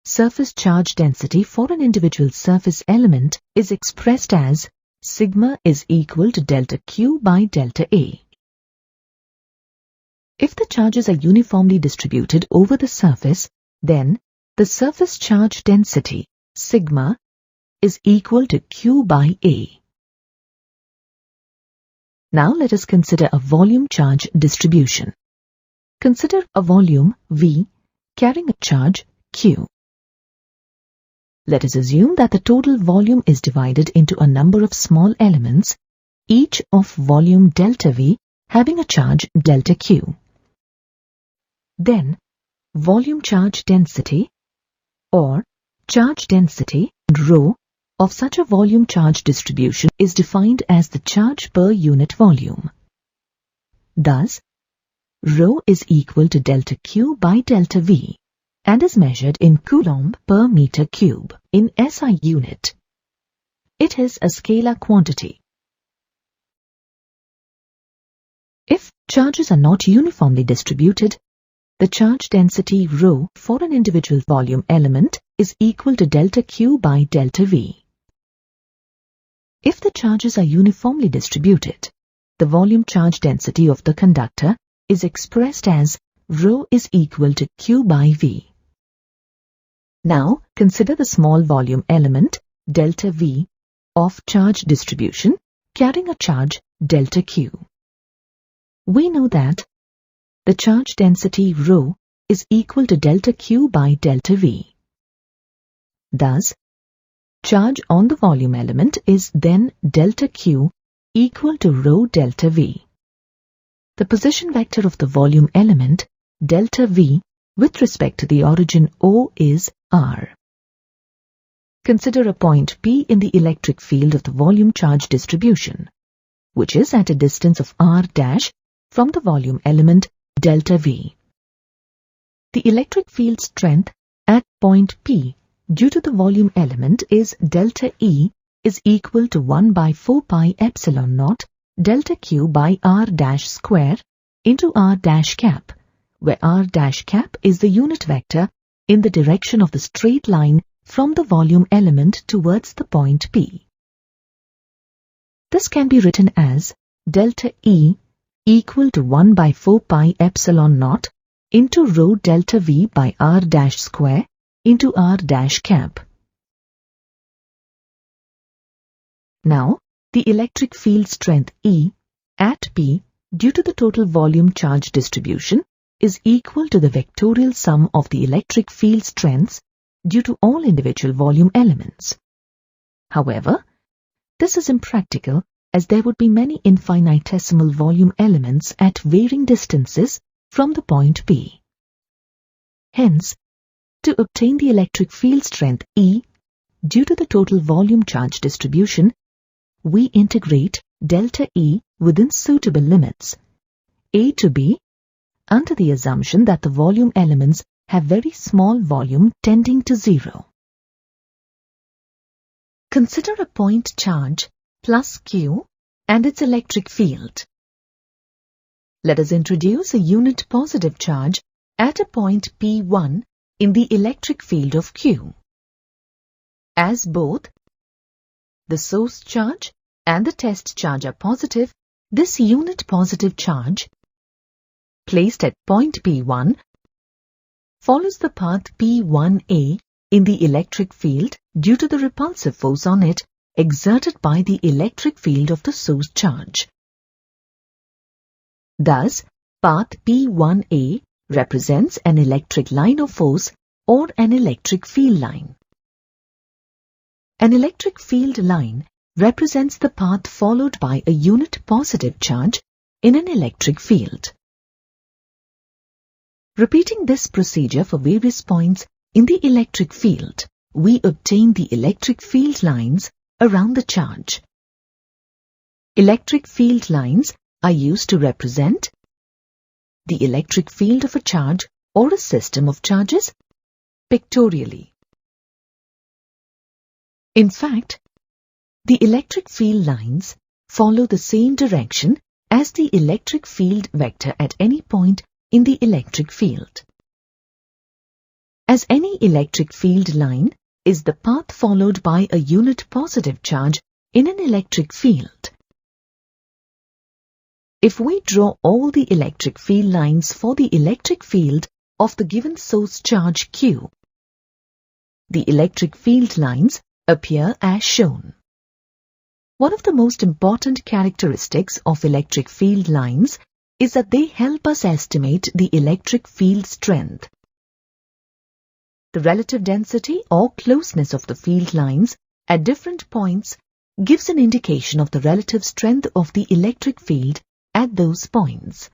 surface charge density for an individual surface element is expressed as sigma is equal to delta Q by delta A. If the charges are uniformly distributed over the surface, then the surface charge density, sigma, is equal to Q by A. Now let us consider a volume charge distribution. Consider a volume V carrying a charge Q. Let us assume that the total volume is divided into a number of small elements, each of volume delta V having a charge delta Q. Then, volume charge density, or charge density, ρ, of such a volume charge distribution is defined as the charge per unit volume. Thus, ρ is equal to delta Q by delta V and is measured in Coulomb per meter cube in SI unit. It is a scalar quantity. If charges are not uniformly distributed, the charge density ρ for an individual volume element is equal to delta Q by delta V. If the charges are uniformly distributed, the volume charge density of the conductor is expressed as ρ is equal to Q by V. Now, consider the small volume element, delta V, of charge distribution carrying a charge delta Q. We know that the charge density ρ is equal to delta Q by delta V. Thus, charge on the volume element is then delta Q equal to ρ delta V. The position vector of the volume element, delta V, with respect to the origin O is R. Consider a point P in the electric field of the volume charge distribution, which is at a distance of R' from the volume element delta V. The electric field strength at point P due to the volume element is delta E is equal to 1 by 4 pi epsilon naught delta Q by R' square into R' cap, where R' cap is the unit vector in the direction of the straight line from the volume element towards the point P. This can be written as delta E equal to 1 by 4 pi epsilon naught into ρ delta V by R' square into R' cap. Now, the electric field strength E at P due to the total volume charge distribution is equal to the vectorial sum of the electric field strengths due to all individual volume elements. However, this is impractical as there would be many infinitesimal volume elements at varying distances from the point P. Hence, to obtain the electric field strength E due to the total volume charge distribution, we integrate delta E within suitable limits, A to B, under the assumption that the volume elements have very small volume tending to zero. Consider a point charge plus Q and its electric field. Let us introduce a unit positive charge at a point P1 in the electric field of Q. As both the source charge and the test charge are positive, this unit positive charge, placed at point P1, follows the path P1A in the electric field due to the repulsive force on it exerted by the electric field of the source charge. Thus, path P1A represents an electric line of force or an electric field line. An electric field line represents the path followed by a unit positive charge in an electric field. Repeating this procedure for various points in the electric field, we obtain the electric field lines around the charge. Electric field lines are used to represent the electric field of a charge or a system of charges pictorially. In fact, the electric field lines follow the same direction as the electric field vector at any point in the electric field. As any electric field line is the path followed by a unit positive charge in an electric field. If we draw all the electric field lines for the electric field of the given source charge Q, the electric field lines appear as shown. One of the most important characteristics of electric field lines is that they help us estimate the electric field strength. The relative density or closeness of the field lines at different points gives an indication of the relative strength of the electric field at those points.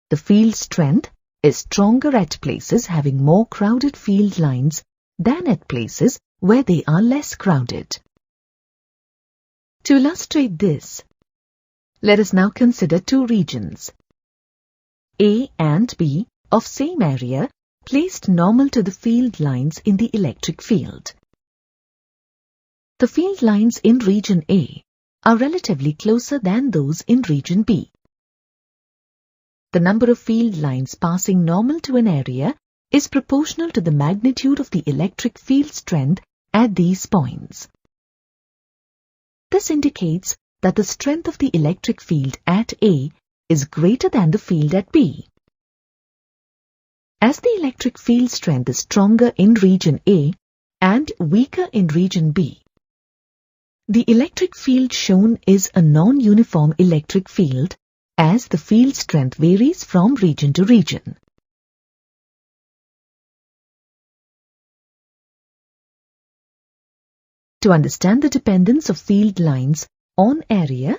The field strength is stronger at places having more crowded field lines than at places where they are less crowded. To illustrate this, let us now consider two regions, A and B, of same area placed normal to the field lines in the electric field. The field lines in region A are relatively closer than those in region B. The number of field lines passing normal to an area is proportional to the magnitude of the electric field strength at these points. This indicates that the strength of the electric field at A is greater than the field at B. As the electric field strength is stronger in region A and weaker in region B, the electric field shown is a non-uniform electric field as the field strength varies from region to region. To understand the dependence of field lines on area,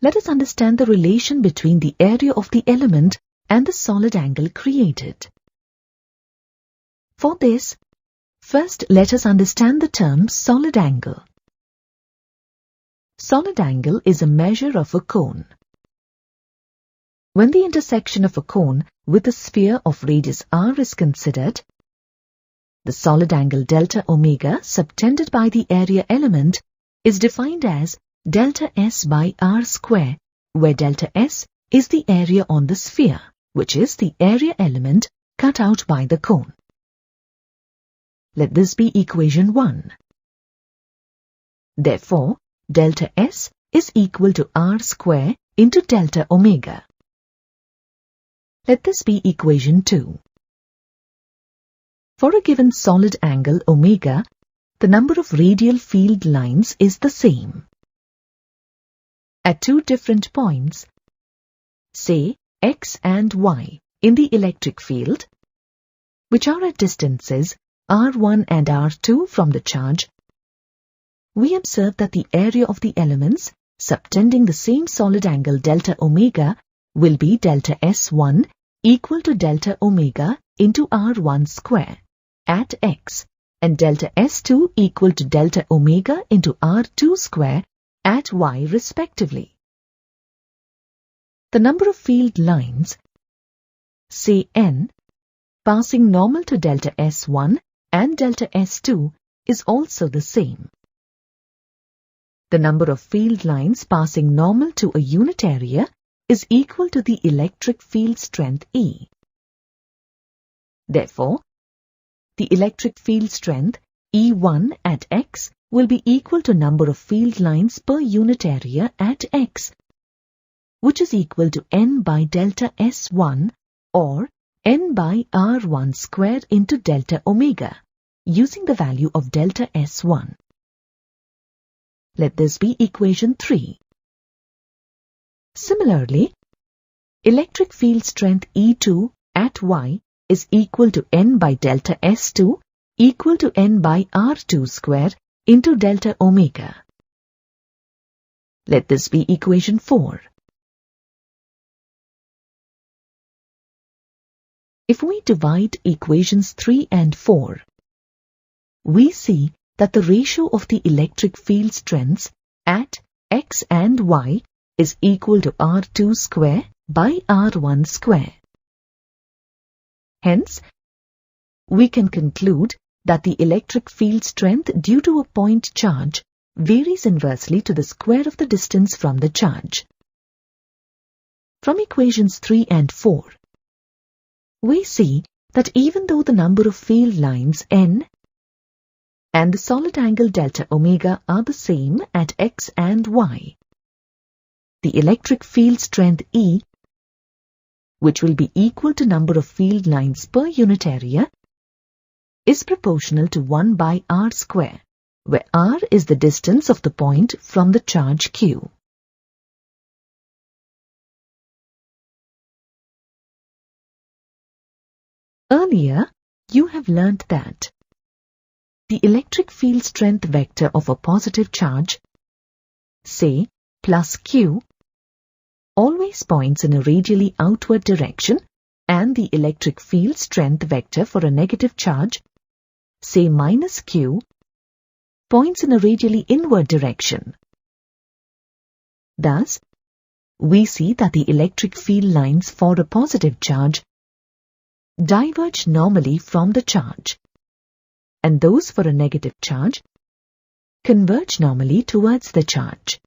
let us understand the relation between the area of the element and the solid angle created. For this, first let us understand the term solid angle. Solid angle is a measure of a cone. When the intersection of a cone with a sphere of radius r is considered, the solid angle delta omega subtended by the area element is defined as delta S by r square, where delta S is the area on the sphere, which is the area element cut out by the cone. Let this be equation 1. Therefore, delta S is equal to r square into delta omega. Let this be equation 2. For a given solid angle omega, the number of radial field lines is the same. At two different points, say x and y, in the electric field, which are at distances r1 and r2 from the charge, we observe that the area of the elements subtending the same solid angle delta omega will be delta S1 equal to delta omega into r1 square at x and delta S2 equal to delta omega into r2 square at y respectively. The number of field lines, say n, passing normal to delta S1 and delta S2 is also the same. The number of field lines passing normal to a unit area is equal to the electric field strength E. Therefore, the electric field strength E1 at x will be equal to number of field lines per unit area at x, which is equal to n by delta S1 or n by r1 squared into delta omega, using the value of delta S1. Let this be equation 3. Similarly, electric field strength E2 at y is equal to n by delta S2 equal to n by r2 squared into delta omega. Let this be equation 4. If we divide equations 3 and 4, we see that the ratio of the electric field strengths at x and y is equal to r2 square by r1 square. Hence, we can conclude that the electric field strength due to a point charge varies inversely to the square of the distance from the charge. From equations 3 and 4, we see that even though the number of field lines n and the solid angle delta omega are the same at x and y, the electric field strength E, which will be equal to number of field lines per unit area, is proportional to 1 by r square, where r is the distance of the point from the charge q. Earlier, you have learnt that the electric field strength vector of a positive charge, say plus q, always points in a radially outward direction, and the electric field strength vector for a negative charge, say minus q, points in a radially inward direction. Thus, we see that the electric field lines for a positive charge diverge normally from the charge, and those for a negative charge converge normally towards the charge.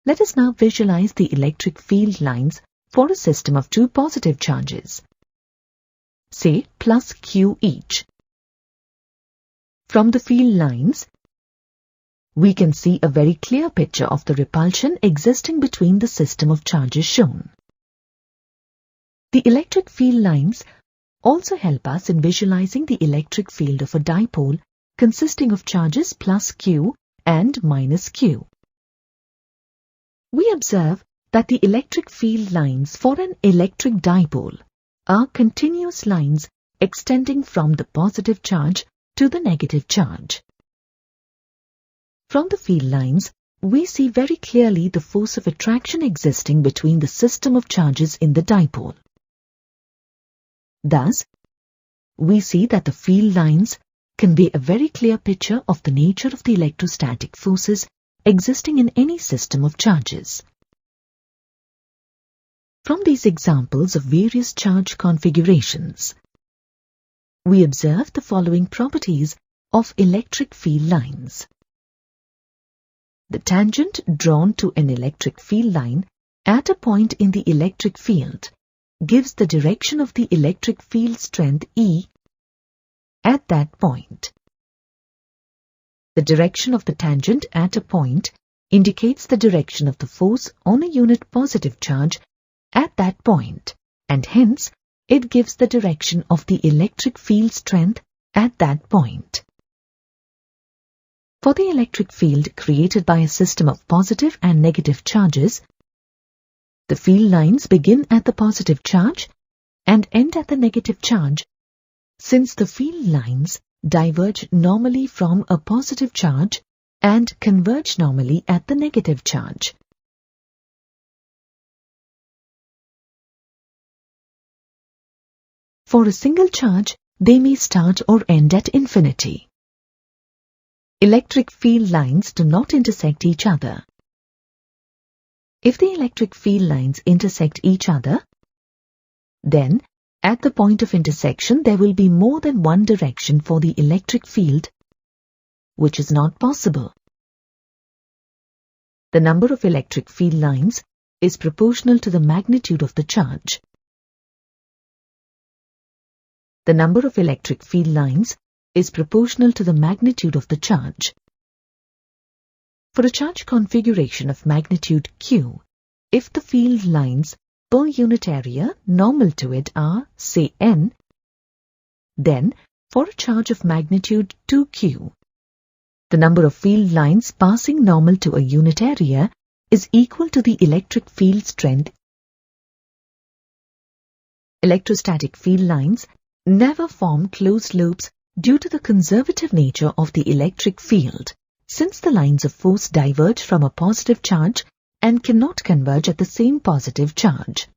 Let us now visualize the electric field lines for a system of two positive charges, say plus q each. From the field lines, we can see a very clear picture of the repulsion existing between the system of charges shown. The electric field lines also help us in visualizing the electric field of a dipole consisting of charges plus Q and minus Q. We observe that the electric field lines for an electric dipole are continuous lines extending from the positive charge to the negative charge. From the field lines, we see very clearly the force of attraction existing between the system of charges in the dipole. Thus, we see that the field lines convey a very clear picture of the nature of the electrostatic forces existing in any system of charges. From these examples of various charge configurations, we observe the following properties of electric field lines. The tangent drawn to an electric field line at a point in the electric field gives the direction of the electric field strength E at that point. The direction of the tangent at a point indicates the direction of the force on a unit positive charge at that point, and hence it gives the direction of the electric field strength at that point. For the electric field created by a system of positive and negative charges, the field lines begin at the positive charge and end at the negative charge, since the field lines diverge normally from a positive charge and converge normally at the negative charge. For a single charge, they may start or end at infinity. Electric field lines do not intersect each other. If the electric field lines intersect each other, then at the point of intersection there will be more than one direction for the electric field, which is not possible. The number of electric field lines is proportional to the magnitude of the charge. The number of electric field lines is proportional to the magnitude of the charge. For a charge configuration of magnitude Q, if the field lines per unit area normal to it are, say, N, then for a charge of magnitude 2Q, the number of field lines passing normal to a unit area is equal to the electric field strength. Electrostatic field lines never form closed loops due to the conservative nature of the electric field, since the lines of force diverge from a positive charge and cannot converge at the same positive charge.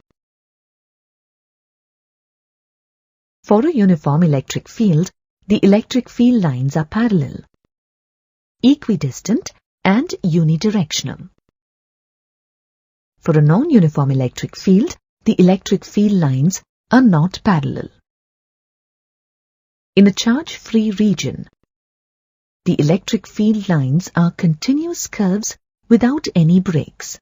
For a uniform electric field, the electric field lines are parallel, equidistant, and unidirectional. For a non-uniform electric field, the electric field lines are not parallel. In a charge-free region, the electric field lines are continuous curves without any breaks.